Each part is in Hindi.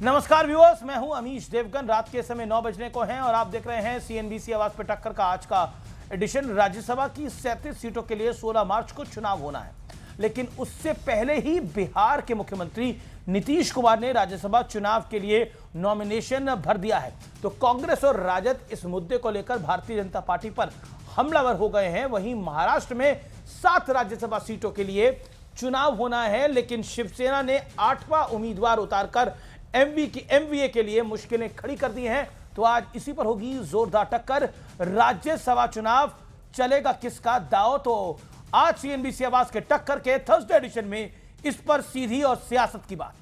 नमस्कार व्यूअर्स, मैं हूं अमीश देवगन। रात के समय 9 बजने को हैं और आप देख रहे हैं सीएनबीसी आवाज पे टक्कर का आज का एडिशन। राज्यसभा की 37 सीटों के लिए 16 मार्च को चुनाव होना है, लेकिन उससे पहले ही बिहार के मुख्यमंत्री नीतीश कुमार ने राज्यसभा चुनाव के लिए नॉमिनेशन भर दिया है। तो कांग्रेस और राजद इस मुद्दे को लेकर भारतीय जनता पार्टी पर हमलावर हो गए हैं। वहीं महाराष्ट्र में 7 राज्यसभा सीटों के लिए चुनाव होना है, लेकिन शिवसेना ने 8वां उम्मीदवार उतारकर एमवीए के लिए मुश्किलें खड़ी कर दी हैं। तो आज इसी पर होगी जोरदार टक्कर। राज्यसभा चुनाव चलेगा किसका दांव? तो आज सीएनबीसी आवाज के टक्कर के थर्सडे एडिशन में इस पर सीधी और सियासत की बात।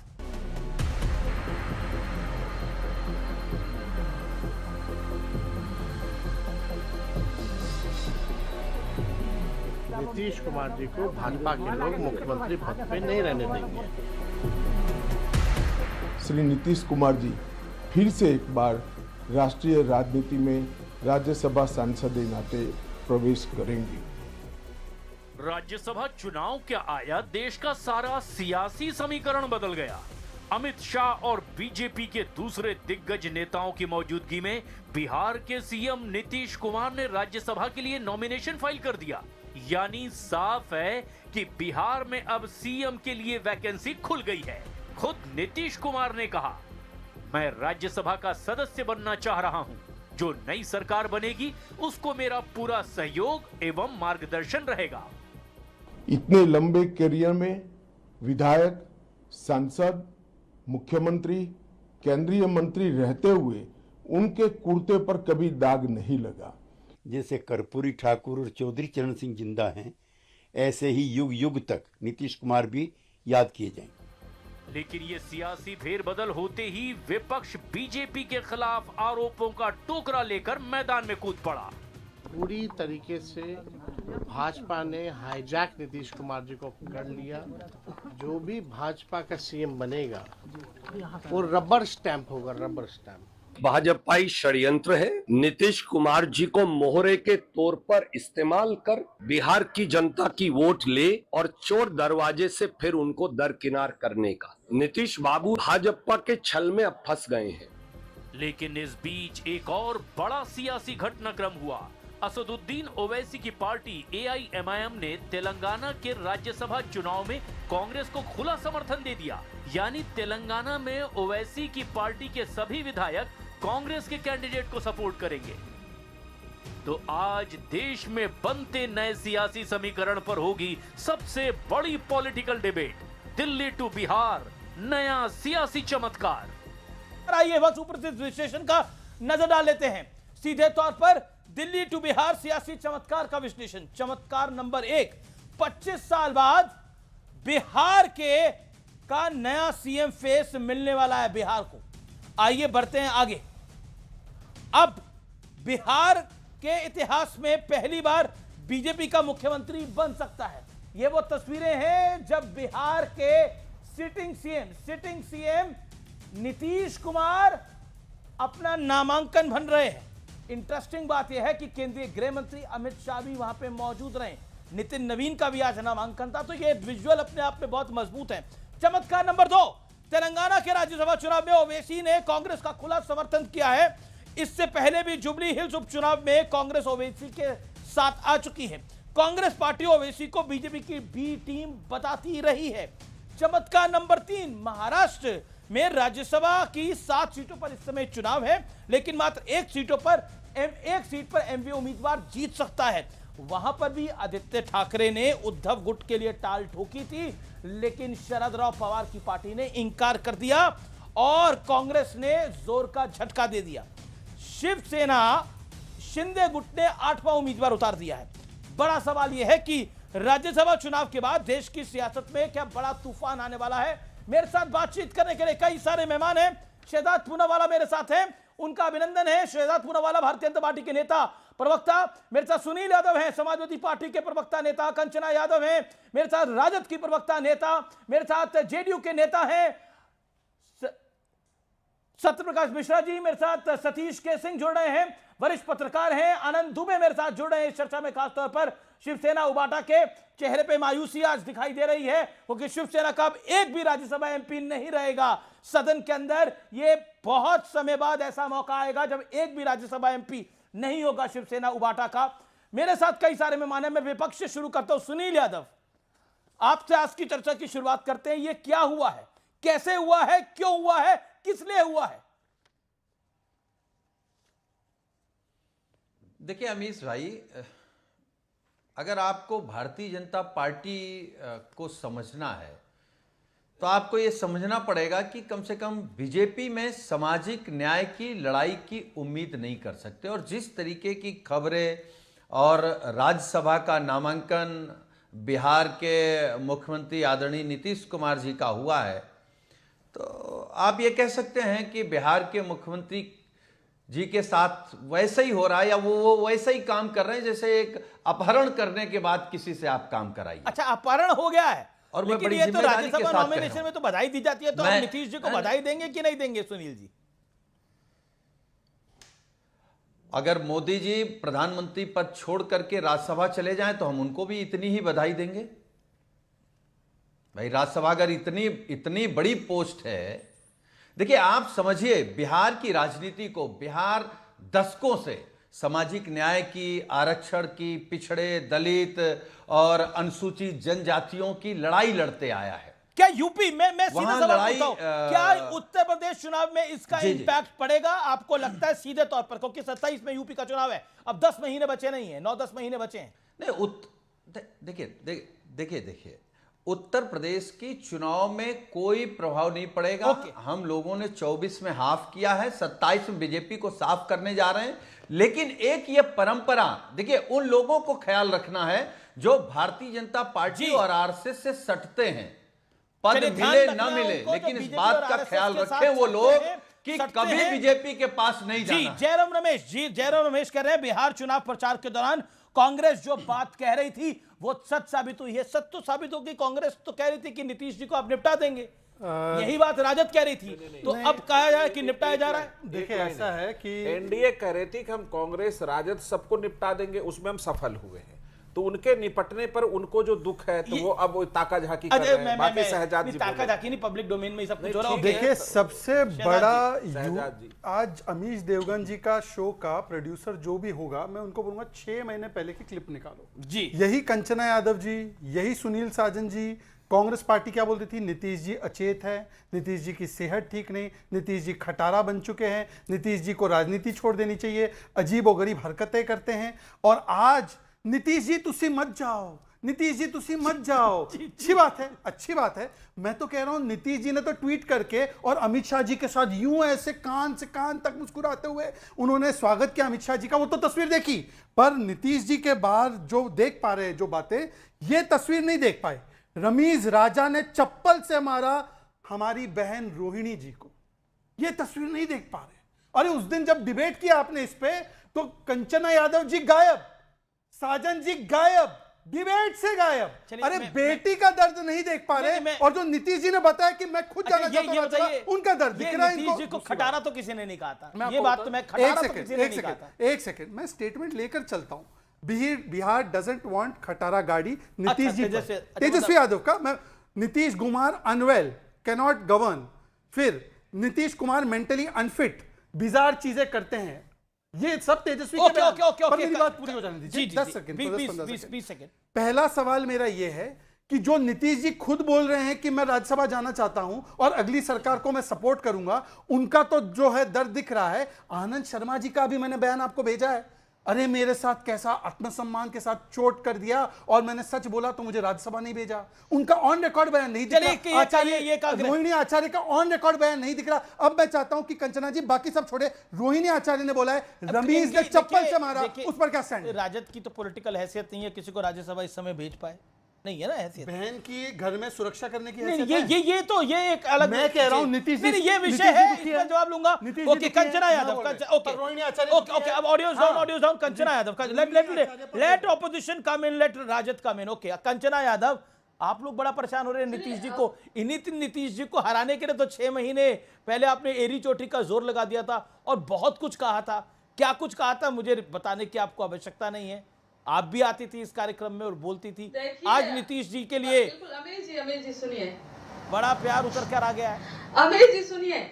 नीतीश कुमार जी को भाजपा के लोग मुख्यमंत्री पद पे नहीं रहने देंगे। श्री नीतीश कुमार जी फिर से एक बार राष्ट्रीय राजनीति में राज्यसभा सांसद के नाते प्रवेश करेंगे। राज्यसभा चुनाव क्या आया, देश का सारा सियासी समीकरण बदल गया। अमित शाह और बीजेपी के दूसरे दिग्गज नेताओं की मौजूदगी में बिहार के सीएम नीतीश कुमार ने राज्यसभा के लिए नॉमिनेशन फाइल कर दिया। यानी साफ है कि बिहार में अब सीएम के लिए वैकेंसी खुल गई है। खुद नीतीश कुमार ने कहा, मैं राज्यसभा का सदस्य बनना चाह रहा हूं। जो नई सरकार बनेगी उसको मेरा पूरा सहयोग एवं मार्गदर्शन रहेगा। इतने लंबे करियर में विधायक, सांसद, मुख्यमंत्री, केंद्रीय मंत्री रहते हुए उनके कुर्ते पर कभी दाग नहीं लगा। जैसे कर्पूरी ठाकुर और चौधरी चरण सिंह जिंदा हैं, ऐसे ही युग युग तक नीतीश कुमार भी याद किए जाएंगे। लेकिन ये सियासी फेरबदल होते ही विपक्ष बीजेपी के खिलाफ आरोपों का टोकरा लेकर मैदान में कूद पड़ा। पूरी तरीके से भाजपा ने हाईजैक नीतीश कुमार जी को कर लिया। जो भी भाजपा का सीएम बनेगा वो रबर स्टैंप होगा, रबर स्टैंप। भाजपाई षड्यंत्र है नीतीश कुमार जी को मोहरे के तौर पर इस्तेमाल कर बिहार की जनता की वोट ले और चोर दरवाजे से फिर उनको दरकिनार करने का। नीतीश बाबू भाजपा के छल में अब फंस गए हैं। लेकिन इस बीच एक और बड़ा सियासी घटनाक्रम हुआ। असदुद्दीन ओवैसी की पार्टी एआईएमआईएम ने तेलंगाना के राज्यसभा चुनाव में कांग्रेस को खुला समर्थन दे दिया। यानी तेलंगाना में ओवैसी की पार्टी के सभी विधायक कांग्रेस के कैंडिडेट को सपोर्ट करेंगे। तो आज देश में बनते नए सियासी समीकरण पर होगी सबसे बड़ी political debate. Delhi to Bihar, नया सियासी चमत्कार। आइए वक्त सुप्रसिद्ध विश्लेषण का नजर डाल लेते हैं। सीधे तौर पर दिल्ली टू बिहार सियासी चमत्कार का विश्लेषण। चमत्कार नंबर 1, 25 साल बाद बिहार के का नया सीएम फेस मिलने वाला है बिहार को। आइए बढ़ते हैं आगे। अब बिहार के इतिहास में पहली बार बीजेपी का मुख्यमंत्री बन सकता है। ये वो तस्वीरें हैं जब बिहार के सिटिंग सीएम नीतीश कुमार अपना नामांकन भर रहे हैं। इंटरेस्टिंग बात यह है कि केंद्रीय गृह मंत्री अमित शाह भी वहां पे मौजूद रहे। नितिन नवीन का भी आज नामांकन था। तो ये विजुअल अपने आप में बहुत मजबूत है। चमत्कार नंबर 2, तेलंगाना के राज्यसभा चुनाव में ओवैसी ने कांग्रेस का खुला समर्थन किया है। इससे पहले भी जुबली हिल्स उपचुनाव में कांग्रेस ओवैसी के साथ आ चुकी है। कांग्रेस पार्टी ओवैसी को बीजेपी की बी टीम बताती रही है। चमत्कार नंबर 3, महाराष्ट्र में राज्यसभा की 7 सीटों पर इस समय चुनाव है, लेकिन मात्र एक सीट पर एमवीए उम्मीदवार जीत सकता है। वहां पर भी आदित्य ठाकरे ने उद्धव गुट के लिए टाल ठोकी थी, लेकिन शरद राव पवार की पार्टी ने इंकार कर दिया और कांग्रेस ने जोर का झटका दे दिया। शिवसेना शिंदे गुट ने 8वां उम्मीदवार उतार दिया है। बड़ा सवाल यह है कि राज्यसभा चुनाव के बाद देश की सियासत में क्या बड़ा तूफान आने वाला है। मेरे साथ बातचीत करने के लिए कई सारे मेहमान हैं। शहजाद पूनावाला मेरे साथ हैं, उनका अभिनंदन है। शहजाद पूनावाला भारतीय जनता पार्टी के नेता प्रवक्ता। मेरे साथ सुनील यादव हैं, समाजवादी पार्टी के प्रवक्ता नेता। कंचना यादव हैं मेरे साथ, राजद की प्रवक्ता नेता। मेरे साथ जेडीयू के नेता हैं सत्य प्रकाश मिश्रा जी मेरे साथ, सतीश के सिंह जुड़ रहे हैं, वरिष्ठ पत्रकार हैं, आनंद दुबे मेरे साथ जुड़ रहे हैं इस चर्चा में। खासतौर पर शिवसेना उबाटा के चेहरे पे मायूसी आज दिखाई दे रही है, क्योंकि शिवसेना का अब एक भी राज्यसभा एमपी नहीं रहेगा सदन के अंदर। ये बहुत समय बाद ऐसा मौका आएगा जब एक भी राज्यसभा एमपी नहीं होगा शिवसेना उबाटा का। मेरे साथ कई सारे मेहमान हैं, मैं विपक्ष से शुरू करता हूं। सुनील यादव, आपसे आज की चर्चा की शुरुआत करते हैं। ये क्या हुआ है, कैसे हुआ है, क्यों हुआ है, किस लिए हुआ है? देखिए अमीश भाई, अगर आपको भारतीय जनता पार्टी को समझना है तो आपको यह समझना पड़ेगा कि कम से कम बीजेपी में सामाजिक न्याय की लड़ाई की उम्मीद नहीं कर सकते। और जिस तरीके की खबरें और राज्यसभा का नामांकन बिहार के मुख्यमंत्री आदरणीय नीतीश कुमार जी का हुआ है, तो आप ये कह सकते हैं कि बिहार के मुख्यमंत्री जी के साथ वैसे ही हो रहा है, या वो वैसे ही काम कर रहे हैं जैसे एक अपहरण करने के बाद किसी से आप काम कराइए। अच्छा, अपहरण हो गया है, और मैं बड़ी ये तो जिम्मेदारी के राज्यसभा साथ नॉमिनेशन में तो बधाई दी जाती है, तो आप नीतीश जी को बधाई देंगे कि नहीं देंगे सुनील जी? अगर मोदी जी प्रधानमंत्री पद छोड़ करके राज्यसभा चले जाएं तो हम उनको भी इतनी ही बधाई देंगे। भाई राज्यसभा अगर इतनी बड़ी पोस्ट है, देखिए आप समझिए बिहार की राजनीति को, बिहार दशकों से सामाजिक न्याय की, आरक्षण की, पिछड़े, दलित और अनुसूचित जनजातियों की लड़ाई लड़ते आया है। क्या यूपी में, मैं सीधा सवाल पूछता हूं, क्या उत्तर प्रदेश चुनाव में इसका इंपैक्ट पड़ेगा आपको लगता है सीधे तौर पर? क्योंकि 27 में यूपी का चुनाव है, अब 10 महीने बचे नहीं है, 9-10 महीने बचे हैं। नहीं, देखिए उत्तर प्रदेश की चुनाव में कोई प्रभाव नहीं पड़ेगा। हम लोगों ने 24 में हाफ किया है, 27 में बीजेपी को साफ करने जा रहे हैं। लेकिन एक ये परंपरा, देखिए उन लोगों को ख्याल रखना है जो भारतीय जनता पार्टी और आरएसएस से सटते हैं, पद मिले ना मिले, लेकिन इस बात का ख्याल रखें वो लोग कि कभी बीजेपी के पास नहीं जाना। जयराम रमेश कह रहे हैं बिहार चुनाव प्रचार के दौरान कांग्रेस जो बात कह रही थी वो सच साबित हुई है। सच तो साबित होगी, कांग्रेस तो कह रही थी कि नीतीश जी को आप निपटा देंगे, यही बात राजद कह रही थी, तो अब कहा जाए कि निपटाया जा रहा है। देखिए ऐसा है कि एनडीए कह रही थी कि हम कांग्रेस राजद सबको निपटा देंगे, उसमें हम सफल हुए हैं, तो उनके निपटने पर उनको जो दुख है तो वो अब ताका झाकी कर रहे हैं। बाकी शहजाद जी ताका झाकी नहीं, पब्लिक डोमेन में सब कुछ हो रहा है। देखिए सबसे बड़ा आज अमीश देवगन जी का शो का प्रोड्यूसर जो भी होगा, मैं उनको बोलूंगा 6 महीने पहले की क्लिप निकालो जी। यही कंचना यादव जी, यही सुनील साजन जी, कांग्रेस पार्टी क्या बोलती थी, नीतीश जी अचेत है, नीतीश जी की सेहत ठीक नहीं, नीतीश जी खटारा बन चुके हैं, नीतीश जी को राजनीति छोड़ देनी चाहिए, अजीब और गरीब हरकतें करते हैं। और आज नीतीश जी तुसी मत जाओ, नीतीश जी तुसी मत जाओ। अच्छी बात है, अच्छी बात है। मैं तो कह रहा हूं नीतीश जी ने तो ट्वीट करके और अमित शाह जी के साथ यूं ऐसे कान से कान तक मुस्कुराते हुए उन्होंने स्वागत किया अमित शाह जी का, वो तो तस्वीर देखी। पर नीतीश जी के बाहर जो देख पा रहे हैं जो बातें, ये तस्वीर नहीं देख पाए। रमीज राजा ने चप्पल से मारा हमारी बहन रोहिणी जी को, ये तस्वीर नहीं देख पा रहे। अरे उस दिन जब डिबेट किया आपने इस पे, तो कंचना यादव जी गायब, साजन जी गायब, डिबेट से गायब। अरे बेटी का दर्द नहीं देख पा रहे। और जो नीतीश जी ने बताया कि मैं खुद जाना चाहता हूं, उनका दर्द दिख रहा है इनको। नीतीश जी को खटारा तो किसी ने नहीं कहा था, ये बात तो मैं खटारा तो किसी ने नहीं कहा था। एक सेकंड मैं स्टेटमेंट लेकर चलता हूं। बिहार डजंट वांट खटारा गाड़ी नीतीश जी, तेजस्वी यादव का। मैं Nitish Kumar unwell, cannot govern, फिर Nitish Kumar mentally unfit, bizarre चीजें करते हैं, ये सब तेजस्वी के पर मेरी बात पूरी हो जाने दीजिए। 10 सेकंड, 20 सेकंड। पहला सवाल मेरा ये है कि जो नीतीश जी खुद बोल रहे हैं कि मैं राज्यसभा जाना चाहता हूं और अगली सरकार को मैं सपोर्ट करूंगा, उनका तो जो है दर्द दिख रहा है। आनंद शर्मा जी का भी मैंने बयान आपको भेजा है, अरे मेरे साथ कैसा आत्मसम्मान के साथ चोट कर दिया और मैंने सच बोला तो मुझे राज्यसभा नहीं भेजा। उनका ऑन रिकॉर्ड बयान नहीं दिख रहा। रोहिणी आचार्य का ऑन रिकॉर्ड बयान नहीं दिख रहा। अब मैं चाहता हूं कि कंचना जी बाकी सब छोड़े, रोहिणी आचार्य ने बोला है रमीज ने चप्पल से मारा, उस पर क्या स्टैंड? राजद की तो पॉलिटिकल हैसियत नहीं है किसी को राज्यसभा इस समय भेज पाए, नहीं है ना हैसियत। बहन की घर में सुरक्षा करने की हैसियत है। ये एक अलग, मैं कह रहा हूं नीतीश जी, ये विषय है, इसका जवाब लूंगा। ओके कंचना यादव, ओके अब audio's down Kanchana Yadav, let opposition come in, let Rajad come in. Okay Kanchana Yadav, आप लोग बड़ा परेशान हो रहे हैं नीतीश जी को। नीतीश जी को हराने के लिए तो 6 महीने पहले आपने एरी चोटी का जोर लगा दिया था और बहुत कुछ कहा था। क्या कुछ कहा था मुझे बताने की आपको आवश्यकता नहीं है, आप भी आती थी इस कार्यक्रम में और बोलती थी। आज नीतीश जी के लिए अमीर जी सुनिए, बड़ा प्यार उतर कर आ गया है। अमीर जी सुनिए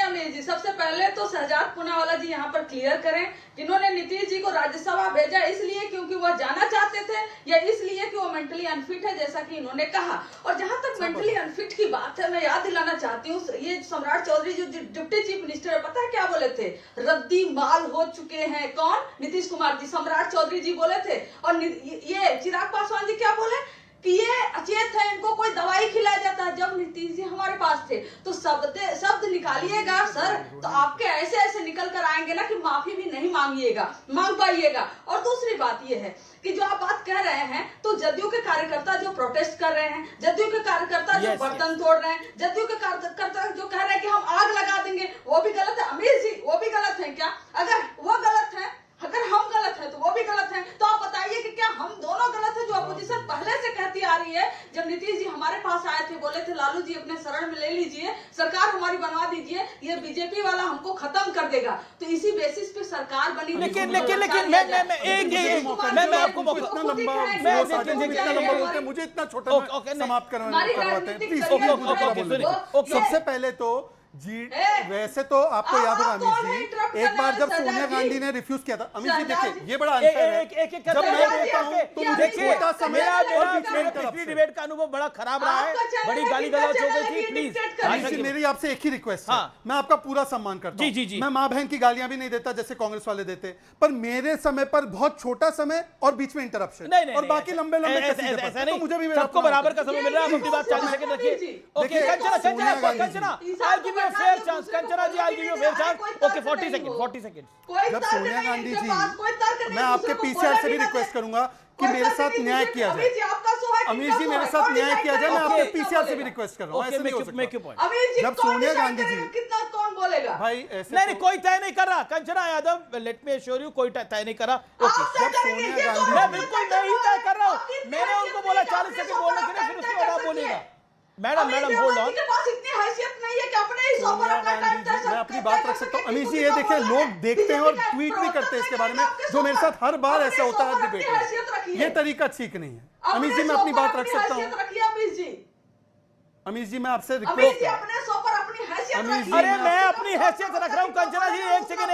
अमीर जी, सबसे पहले तो शहजाद पूनावाला जी यहाँ पर क्लियर करें कि इन्होंने नीतीश जी को राज्यसभा भेजा इसलिए क्योंकि वो जाना चाहते थे या इसलिए कि वो मेंटली अनफिट है, जैसा कि इन्होंने कहा। और जहां तक मेंटली अनफिट की बात है, मैं याद दिलाना चाहती हूँ, ये सम्राट चौधरी जो डिप्टी चीफ मिनिस्टर है, पता है क्या बोले थे? रद्दी माल हो चुके हैं। कौन? नीतीश कुमार जी, सम्राट चौधरी जी बोले थे। और ये चिराग पासवान जी क्या बोले कि ये अचेत है, इनको कोई दवाई खिलाया जाता है। जब नीतीश जी हमारे पास थे तो शब्द निकालिएगा सर, तो आपके ऐसे ऐसे निकल कर आएंगे ना कि माफी भी नहीं मांग पाइएगा। और दूसरी बात ये है कि जो आप बात कह रहे हैं, तो जदयू के कार्यकर्ता जो प्रोटेस्ट कर रहे हैं, जदयू के कार्यकर्ता जो बर्तन तोड़ रहे हैं, जदयू के कार्यकर्ता जो कह रहे हैं कि हम आग लगा देंगे, वो भी गलत है। अमीर जी, वो भी गलत है क्या? अगर वो गलत है, अगर हम गलत हैं तो वो भी गलत हैं, तो आप बताइए कि क्या हम दोनों गलत हैं? जो अपोजिशन पहले से कहती आ रही है, जब नीतीश जी हमारे पास आए थे, बोले थे लालू जी अपने शरण में ले लीजिए, सरकार हमारी बनवा दीजिए, ये बीजेपी वाला हमको खत्म कर देगा, तो इसी बेसिस पे सरकार बनी। लेकिन मैं आपको मुझे इतना छोटा समाप्त करवाते हैं। सबसे पहले तो जी, वैसे तो आपको याद होगा अमित जी, एक बार जब सोनिया गांधी ने रिफ्यूज किया था। अमित जी देखिए, ये बड़ा अनफेयर है। जब मैं बोलता हूं तो मुझे छोटा समय डिबेट का अनुभव बड़ा खराब रहा है, बड़ी गाली गलौज हो गई थी। प्लीज अमित जी, मेरी आपसे एक ही रिक्वेस्ट है, मैं आपका पूरा सम्मान करता हूं। मैं मां बहन की गालियां भी नहीं देता जैसे कांग्रेस वाले देते, पर मेरे समय पर बहुत छोटा समय और बीच में इंटरप्शन और बाकी लंबे लंबे, मुझे भी सबको बराबर का समय मिल रहा है। अपनी बात 40 सेकंड रखिए। Okay Kanchana, fair chance, Kanchana ji, I'll give you a fair chance. Okay, 40 seconds. जब सोनिया गांधी जी, मैं आपके पीसीआर से भी रिक्वेस्ट करूंगा कि मेरे साथ न्याय किया जाए। अमीर जी, मेरे साथ न्याय किया जाए। मैं आपके पीसीआर से भी रिक्वेस्ट कर रहा हूँ। जब सोनिया गांधी जी, कितना कौन बोलेगा भाई? ऐसे नहीं, कोई तय नहीं कर रहा। Kanchana Yadav, let me assure you, कोई तय नहीं कर रहा। जब सोनिया गांधी, मैं बिल्कुल नहीं तय कर रहा हूँ। मैंने उनको बोला 40 सेकंड बोलने के लिए, फिर उसके बाद आप बोलिएगा। Madam hold on. इतनी हैसियत नहीं है कि अपने ही सो पर अपना टाइम दे सकते हैं। मैं अपनी बात रख सकता हूं। अमीश जी, ये देखिए, लोग देखते हैं और ट्वीट भी करते हैं इसके बारे में, जो मेरे साथ हर बार ऐसा होता है डिबेट में। ये तरीका ठीक नहीं है। अमीश जी, मैं अपनी बात रख सकता हूं। अमीश जी, मैं आपसे रिक्वेस्ट, अरे मैं अपनी हैसियत रख रहा हूँ। कंचना जी, एक सेकंड,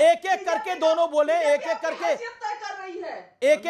एक करके दोनों बोले, एक करके, एक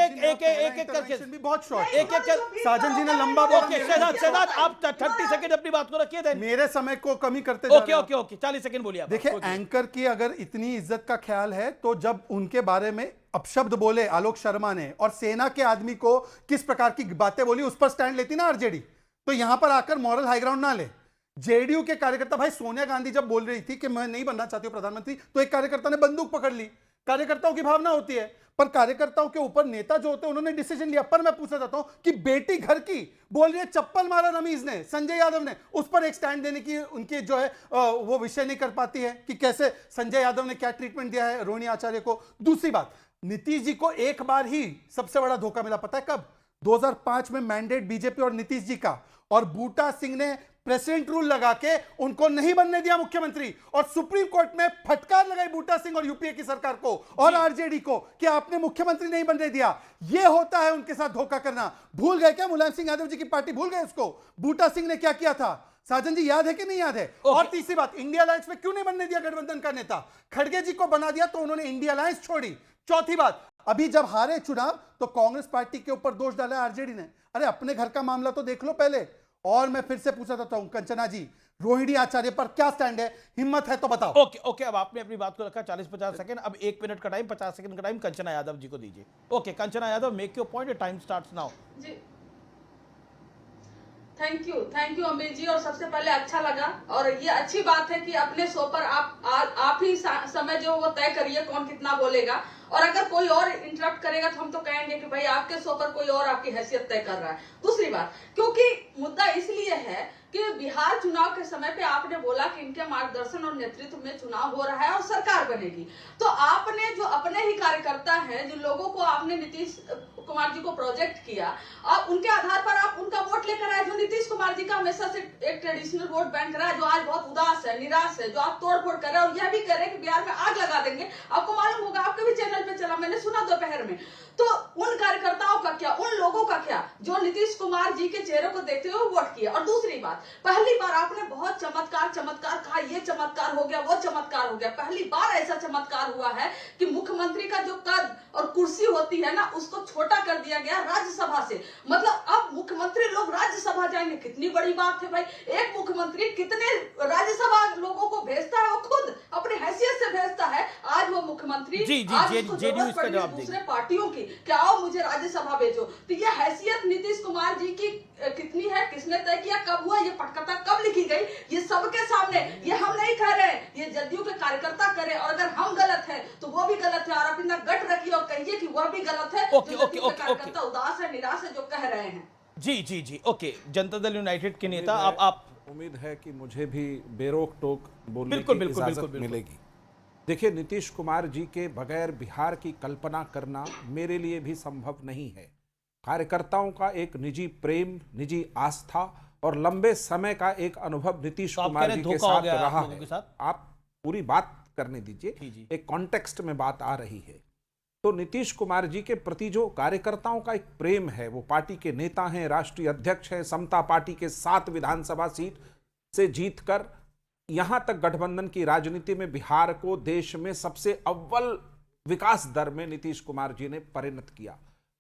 करके भी बहुत शॉर्ट, एक साजन जी ने लंबा बोला। शहजाद, आप 30 सेकंड अपनी बात को रखिए थे। मेरे समय को कमी करते जा रहे हैं। ओके 40 सेकंड बोलिए। देखिए, एंकर की अगर इतनी इज्जत का ख्याल है, तो जब उनके बारे में अपशब्द बोले आलोक शर्मा ने और सेना के आदमी को किस प्रकार की बातें बोली, उस पर स्टैंड लेती ना आरजेडी, तो यहां पर आकर मॉरल हाई ग्राउंड ना ले। जेडीयू के कार्यकर्ता, भाई सोनिया गांधी जब बोल रही थी कि मैं नहीं बनना चाहती हूं प्रधानमंत्री, तो एक कार्यकर्ता ने बंदूक पकड़ ली। कार्यकर्ताओं की भावना होती है, पर कार्यकर्ताओं के ऊपर नेता जो होते हैं उन्होंने डिसीजन लिया। पर मैं पूछना चाहता हूं कि बेटी घर की बोल रही है, चप्पल मारा रमीज ने, संजय यादव ने, उस पर एक स्टैंड देने की उनकी जो है वो विषय नहीं कर पाती है कि कैसे संजय यादव ने क्या ट्रीटमेंट दिया है रोहिणी आचार्य को। दूसरी बात, नीतीश जी को एक बार ही सबसे बड़ा धोखा मिला, पता है कब? 2005 में मैंडेट बीजेपी और नीतीश जी का, और बूटा सिंह ने प्रेसिडेंट रूल लगा के उनको नहीं बनने दिया मुख्यमंत्री, और सुप्रीम कोर्ट में फटकार लगाई बूटा सिंह और यूपीए की सरकार को और आरजेडी को कि आपने मुख्यमंत्री नहीं बनने दिया। यह होता है उनके साथ धोखा करना। भूल गए क्या? मुलायम सिंह यादव जी की पार्टी भूल गए उसको? बूटा सिंह ने क्या किया था? साजन जी, याद है कि नहीं याद है? और तीसरी बात, इंडिया अलायंस में क्यों नहीं बनने दिया गठबंधन का नेता? खड़गे जी को बना दिया तो उन्होंने इंडिया अलायंस छोड़ी। चौथी बात, अभी जब हारे चुनाव तो कांग्रेस पार्टी के ऊपर दोष डाला आरजेडी ने। अरे अपने घर का मामला तो देख लो पहले। और मैं फिर से पूछा चाहता हूं, कंचना जी, रोहिणी आचार्य पर क्या स्टैंड है? हिम्मत है तो बताओ। ओके, अब आपने अपनी बात को रखा 40-50 सेकंड। अब 1 मिनट का टाइम, 50 सेकंड का टाइम कंचना यादव जी को दीजिए। Okay Kanchana Yadav, make your point, time starts now. जी, थैंक यू अमीर जी। और सबसे पहले अच्छा लगा, और ये अच्छी बात है कि अपने शो पर आप ही समय जो वो तय करिए कौन कितना बोलेगा, और अगर कोई और इंटरप्ट करेगा तो हम तो कहेंगे कि भाई आपके शो पर कोई और आपकी हैसियत तय कर रहा है। दूसरी बात, क्योंकि मुद्दा इसलिए है कि बिहार चुनाव के समय पे आपने बोला कि इनके मार्गदर्शन और नेतृत्व में चुनाव हो रहा है और सरकार बनेगी, तो आपने जो अपने ही कार्यकर्ता हैं, जिन लोगों को आपने नीतीश कुमार जी को प्रोजेक्ट किया, आप उनके आधार पर आप उनका वोट लेकर आए, जो नीतीश कुमार जी का हमेशा से एक ट्रेडिशनल वोट बैंक रहा है, जो आज बहुत उदास है, निराश है, जो आप तोड़फोड़ कर रहे हैं और यह भी कर रहे हैं कि बिहार में आग लगा देंगे। आपको मालूम होगा, आपके भी चैनल पे चला, मैंने सुना दोपहर में। तो उन कार्यकर्ताओं का क्या, उन लोगों का क्या जो नीतीश कुमार जी के चेहरे को देखते हुए वोट किया? और दूसरी बात, पहली बार आपने बहुत चमत्कार कहा, ये चमत्कार हो गया, वो चमत्कार हो गया। पहली बार ऐसा चमत्कार हुआ है कि मुख्यमंत्री का जो कद और कुर्सी होती है ना, उसको छोटा कर दिया गया राज्यसभा से। मतलब अब मुख्यमंत्री लोग राज्यसभा जाएंगे, कितनी बड़ी बात है भाई। एक मुख्यमंत्री कितने राज्यसभा लोगों को भेजता है, वो खुद अपनी हैसियत से भेजता है। आज वो मुख्यमंत्री दूसरे पार्टियों की क्या आओ मुझे राज्यसभा भेजो, तो ये हैसियत नीतीश कुमार जी की कितनी है, किसने तय किया, कब हुआ, ये पटकथा कब लिखी गई, ये सबके सामने। ये हम नहीं कह रहे, ये जदयू के कार्यकर्ता करें, और अगर हम गलत है तो वो भी गलत है, और आप इतना गट रखिए और कहिए कि वह भी गलत है। कार्यकर्ता उदास है, निराश है, जो कह रहे हैं। जी ओके। जनता दल यूनाइटेड के नेता, आप उम्मीद है कि मुझे भी बेरोक टोक बोलने बिल्कुल, की बिल्कुल, इजाजत बिल्कुल, मिलेगी। देखिए, नीतीश कुमार जी के बगैर बिहार की कल्पना करना मेरे लिए भी संभव नहीं है। कार्यकर्ताओं का एक निजी प्रेम, निजी आस्था और लंबे समय का एक अनुभव नीतीश कुमार जी के साथ रहा है। आप पूरी बात करने दीजिए, एक कॉन्टेक्स्ट में बात आ रही है। तो नीतीश कुमार जी के प्रति जो कार्यकर्ताओं का एक प्रेम है, वो पार्टी के नेता हैं, राष्ट्रीय अध्यक्ष हैं, समता पार्टी के 7 विधानसभा सीट से जीतकर यहां तक गठबंधन की राजनीति में बिहार को देश में सबसे अव्वल विकास दर में नीतीश कुमार जी ने परिणत किया।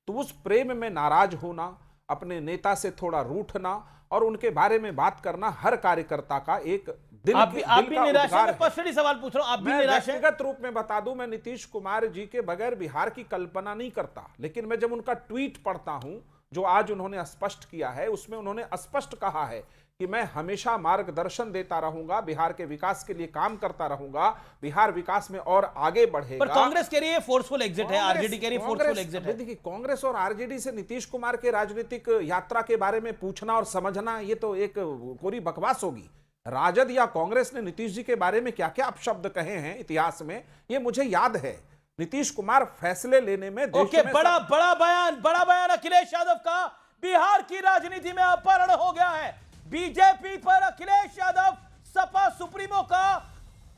तो उस प्रेम में नाराज होना, अपने नेता से थोड़ा रूठना और उनके बारे में बात करना हर कार्यकर्ता का एक दिल आप भी निराश हैं? मैं पर्सनली सवाल पूछ रहा हूं, आप भी निराश हैं? व्यक्तिगत रूप में बता दूं, मैं नीतीश कुमार जी के बगैर बिहार की कल्पना नहीं करता, लेकिन मैं जब उनका ट्वीट पढ़ता हूं जो आज उन्होंने स्पष्ट किया है, उसमें उन्होंने स्पष्ट कहा है कि मैं हमेशा मार्गदर्शन देता रहूंगा, बिहार के विकास के लिए काम करता रहूंगा, बिहार विकास में और आगे बढ़ेगा। पर कांग्रेस कह रही है फोर्सफुल एग्जिट है, आरजेडी कह रही है फोर्सफुल एग्जिट है। देखिए, कांग्रेस और आरजेडी से नीतीश कुमार के राजनीतिक यात्रा के बारे में पूछना और समझना, ये तो एक कोरी बकवास होगी। राजद या कांग्रेस ने नीतीश जी के बारे में क्या क्या अपशब्द कहे हैं इतिहास में, ये मुझे याद है। नीतीश कुमार फैसले लेने में बड़ा बयान अखिलेश यादव का, बिहार की राजनीति में अपहरण हो गया है। बीजेपी पर अखिलेश यादव, सपा सुप्रीमो का,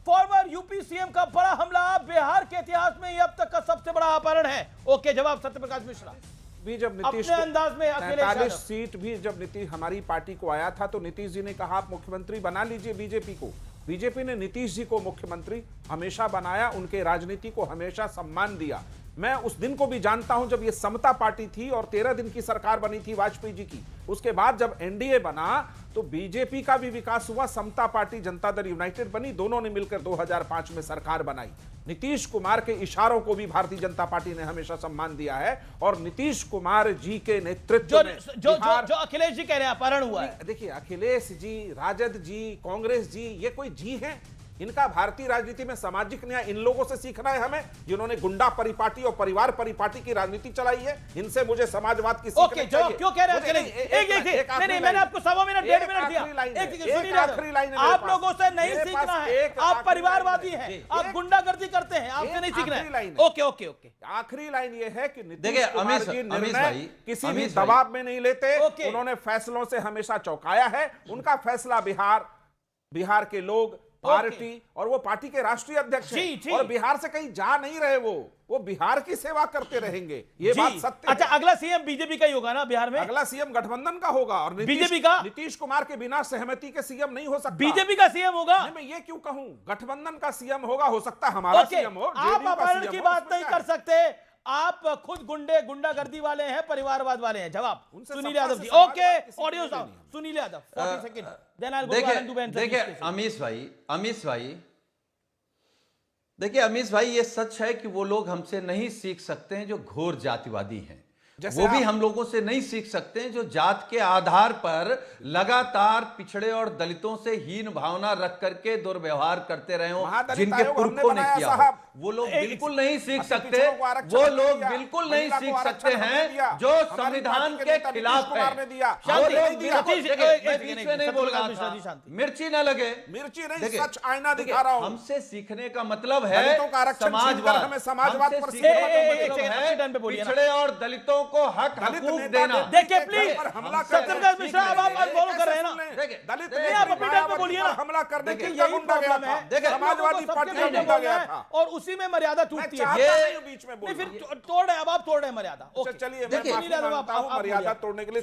फॉर्मर यूपी सीएम का बड़ा हमला बिहार के इतिहास में अब तक का सबसे बड़ा अपहरण है। ओके, जवाब सत्यप्रकाश मिश्रा। भी जब नीतीश अपने अंदाज में 43 सीट भी जब नीतीश हमारी पार्टी को आया था, तो नीतीश जी ने कहा आप मुख्यमंत्री बना लीजिए बीजेपी को। बीजेपी ने नीतीश जी को मुख्यमंत्री हमेशा बनाया, उनके राजनीति को हमेशा सम्मान दिया। मैं उस दिन को भी जानता हूं जब ये समता पार्टी थी और 13 दिन की सरकार बनी थी वाजपेयी जी की। उसके बाद जब एनडीए बना तो बीजेपी का भी विकास हुआ, समता पार्टी जनता दल यूनाइटेड बनी, दोनों ने मिलकर 2005 में सरकार बनाई। नीतीश कुमार के इशारों को भी भारतीय जनता पार्टी ने हमेशा सम्मान दिया है और नीतीश कुमार जी के नेतृत्व में जो अखिलेश जी कह रहे हैं अपहरण हुआ है। देखिए, अखिलेश जी, राजद जी, कांग्रेस जी, ये कोई जी हैं? इनका भारतीय राजनीति में सामाजिक न्याय इन लोगों से सीखना है हमें, जिन्होंने गुंडा परिपाटी और परिवार परिपाटी की राजनीति चलाई है। इनसे मुझे समाजवाद की सीखनी चाहिए। क्यों कह रहे हैं? नहीं, मैंने आपको 1.25 मिनट 1.5 मिनट दिया। आखिरी लाइन आप लोगों से नहीं सीखना है, आप परिवारवादी हैं, आप गुंडागर्दी करते हैं, आपसे नहीं सीखना है। ओके। आखिरी लाइन ये है कि नीतीश कुमार जी निर्णय किसी भी दबाव में नहीं लेते, उन्होंने फैसलों से हमेशा चौंकाया है। उनका फैसला बिहार के लोग, पार्टी और वो पार्टी के राष्ट्रीय अध्यक्ष हैं और बिहार से कहीं जा नहीं रहे, वो बिहार की सेवा करते रहेंगे, ये बात सत्य है। अच्छा, अगला सीएम बीजेपी का ही होगा ना बिहार में? अगला सीएम गठबंधन का होगा और बीजेपी का नीतीश कुमार के बिना सहमति के सीएम नहीं हो सकता। बीजेपी का सीएम होगा? मैं ये क्यों कहूं, गठबंधन का सीएम होगा, हो सकता है हमारा सीएम हो। आप अपहरण की बात नहीं कर सकते, आप खुद गुंडागर्दी वाले हैं, परिवारवाद वाले हैं। जवाब Sunil Yadav ji. Okay, audio sound Sunil Yadav 40 second. देखिए अमीश भाई, ये सच है कि वो लोग हमसे नहीं सीख सकते हैं जो घोर जातिवादी हैं। वो भी हम लोगों से नहीं सीख सकते हैं, जो जात के आधार पर लगातार पिछड़े और दलितों से हीन भावना रख करके दुर्व्यवहार करते रहे हो, जिनके पुरखों ने किया हो, वो लोग बिल्कुल नहीं सीख सकते। वो लोग बिल्कुल नहीं सीख सकते हैं जो संविधान के खिलाफ है। वो लोग बीच में नहीं बोल रहा था, मिर्ची न लगे, मिर्ची नहीं, सच आईना दिखा रहा हूं। हमसे सीखने का मतलब है समाजवाद, हमें समाजवाद पर पिछड़े और दलितों को हक हकूक देना। देखिए प्लीज सत्यप्रकाश मिश्रा, अब आप फॉलो कर रहे हैं ना, दलित नहीं आप अपने टाइम पे बोलिए ना, हमला करने के यही प्रॉब्लम है, समाजवादी पार्टी का गुंडा गया था और उसी में मर्यादा टूटती है। ये बीच में नहीं, फिर तोड़ रहे, अब आप तोड़ रहे हैं मर्यादा। चलिए मर्यादा तोड़ने के लिए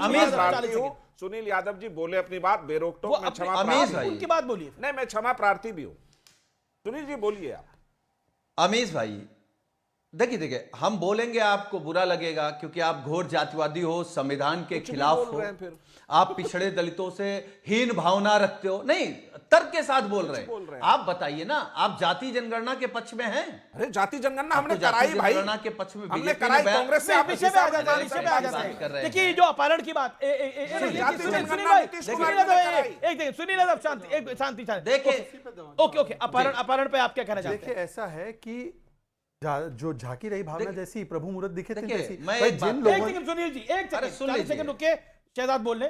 सुनील यादव जी बोले अपनी बात बेरोक-टोक, मैं क्षमा प्रार्थी हूं, उनकी बात बोलिए। नहीं, मैं क्षमा प्रार्थी भी हूं। सुनील जी बोलिए आप। अमीश भाई देखिए हम बोलेंगे, आपको बुरा लगेगा क्योंकि आप घोर जातिवादी हो, संविधान के खिलाफ हो, आप पिछड़े दलितों से हीन भावना रखते हो। नहीं, तर्क के साथ बोल रहे हैं। आप बताइए ना, आप जाति जनगणना के पक्ष में हैं? अरे जाति जनगणना हमने कराई भाई, जनगणना के पक्ष में हमने कराई, कांग्रेस से आप विषय पे आ जाते हैं। देखिए जो अपहरण की बात, सुनील यादव शांति देखिए, ओके, अपहरण पे आप क्या कहना चाहते हैं? देखिए ऐसा है कि जो झांकी रही भावना जैसी प्रभु मुहूर्त दिखे थे जैसी, सुनील जी एक सेकंड रुके, शहजाद बोल रहे।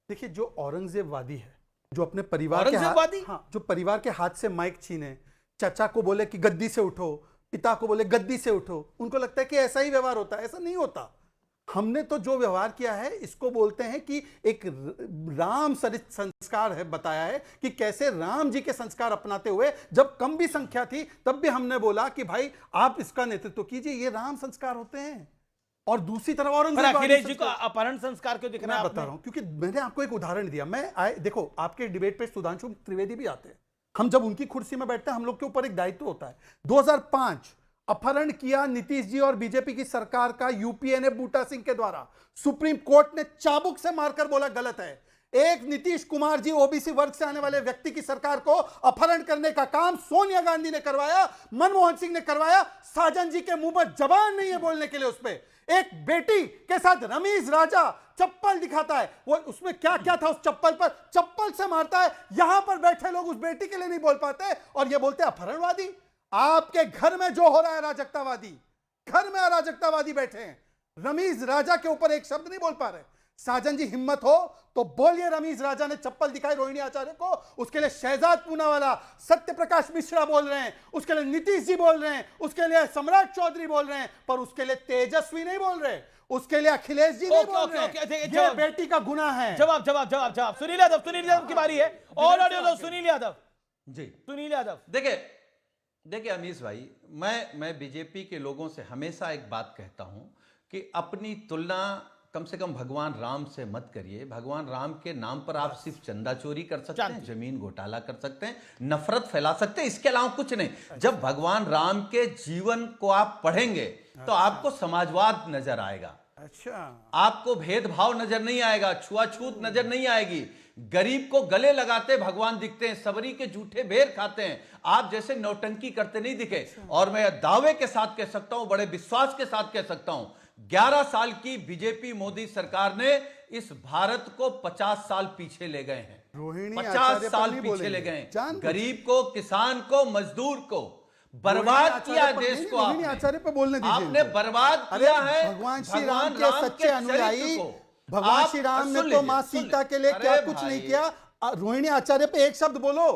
देखिए जो औरंगजेबवादी है, जो अपने परिवार के हाँ, जो परिवार के हाथ से माइक छीने, चाचा को बोले कि गद्दी से उठो, पिता को बोले गद्दी से उठो, उनको लगता है कि ऐसा ही व्यवहार होता है। ऐसा नहीं होता। हमने तो जो व्यवहार किया है इसको बोलते हैं कि एक राम सरित संस्कार है, बताया है कि कैसे राम जी के संस्कार अपनाते हुए, जब कम भी संख्या थी तब भी हमने बोला कि भाई आप इसका नेतृत्व कीजिए, ये राम संस्कार होते हैं। और दूसरी तरफ अखिलेश जी को अपहरण संस्कार क्यों दिख रहा है? मैं बता रहा हूं, क्योंकि मैंने आपको एक उदाहरण दिया। देखो आपके डिबेट पे सुधांशु त्रिवेदी भी आते हैं, हम जब उनकी कुर्सी में बैठते हैं हम लोग के ऊपर एक दायित्व होता है। 2005 अपहरण किया नीतीश जी और बीजेपी की सरकार का यूपीए ने बूटा सिंह के द्वारा, सुप्रीम कोर्ट ने चाबुक से मारकर बोला गलत है। एक नीतीश कुमार जी ओबीसी वर्ग से आने वाले व्यक्ति की सरकार को अपहरण करने का काम सोनिया गांधी ने करवाया, मनमोहन सिंह ने करवाया। साजन जी के मुंह पर जबान नहीं है बोलने के लिए। उस पे एक बेटी के साथ रमीज राजा चप्पल दिखाता है, वो उसमें क्या क्या था उस चप्पल पर, चप्पल से मारता है। यहां पर बैठे लोग उस बेटी के लिए नहीं बोल पाते और ये बोलते हैं अपहरणवादी। आपके घर में जो हो रहा है अराजकतावादी, घर में अराजकतावादी बैठे हैं, रमीज राजा के ऊपर एक शब्द नहीं बोल पा रहे। साजन जी हिम्मत हो तो बोलिए, रमीज राजा ने चप्पल दिखाई रोहिणी आचार्य को, उसके लिए शहजाद पूनावाला, सत्य प्रकाश मिश्रा बोल रहे हैं, उसके लिए नीतीश जी बोल रहे हैं, उसके लिए सम्राट चौधरी बोल रहे हैं, पर उसके लिए तेजस्वी नहीं बोल रहे, उसके लिए अखिलेश जी नहीं बोल रहे। ये बेटी का गुनाह है। जवाब सुनील यादव की बारी है। और ऑडियो सुनील यादव जी। सुनील यादव देखिए अमीश भाई, मैं बीजेपी के लोगों से हमेशा एक बात कहता हूं कि अपनी तुलना कम से कम भगवान राम से मत करिए। भगवान राम के नाम पर आप सिर्फ चंदा चोरी कर सकते हैं, जमीन घोटाला कर सकते हैं, नफरत फैला सकते हैं, इसके अलावा कुछ नहीं। जब भगवान राम के जीवन को आप पढ़ेंगे तो आपको समाजवाद नजर आएगा। आपको भेदभाव नजर नहीं आएगा, छुआछूत नजर नहीं आएगी। गरीब को गले लगाते भगवान दिखते हैं, सबरी के जूठे बेर खाते हैं, आप जैसे नौटंकी करते नहीं दिखे। और मैं दावे के साथ कह सकता हूं, बड़े विश्वास के साथ कह सकता हूं, 11 साल की बीजेपी मोदी सरकार ने इस भारत को 50 साल पीछे ले गए हैं। 50 साल पीछे ले गए। गरीब को, किसान को, मजदूर को बर्बाद किया देश को। आचार्य पे बोलने दीजिए। आपने बर्बाद किया है भगवान श्री राम के सच्चे अनुयायी। भगवान श्री राम ने तो मां सीता के लिए क्या कुछ नहीं किया। रोहिणी आचार्य पे एक शब्द बोलो।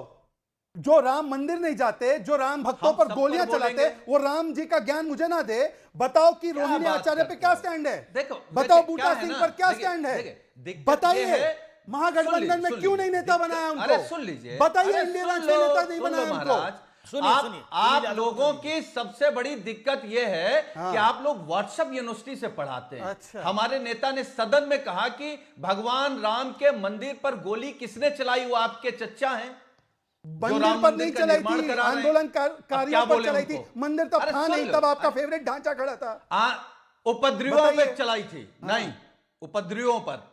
जो राम मंदिर नहीं जाते, जो राम भक्तों पर गोलियां चलाते, वो राम जी का ज्ञान मुझे ना दे। बताओ कि रोहिणी आचार्य पे क्या स्टैंड है? बताओ बूटा सिंह पर क्या स्टैंड है? बताइए महागठबंधन में क्यों नहीं नेता बनाया उनको? सुन लीजिए, बताइए इंडियन नेता नहीं बनाया उनको। आप लोगों की सबसे बड़ी दिक्कत यह है कि आप लोग व्हाट्सएप यूनिवर्सिटी से पढ़ाते हैं। अच्छा। हमारे नेता ने सदन में कहा कि भगवान राम के मंदिर पर गोली किसने चलाई? वो आपके चच्चा हैं। मंदिर पर नहीं चलाई थी, आंदोलनकारियों पर चलाई थी। मंदिर तो था नहीं, तब आपका फेवरेट ढांचा खड़ा था। उपद्रवियों पे चलाई थी। नहीं, उपद्रवियों पर।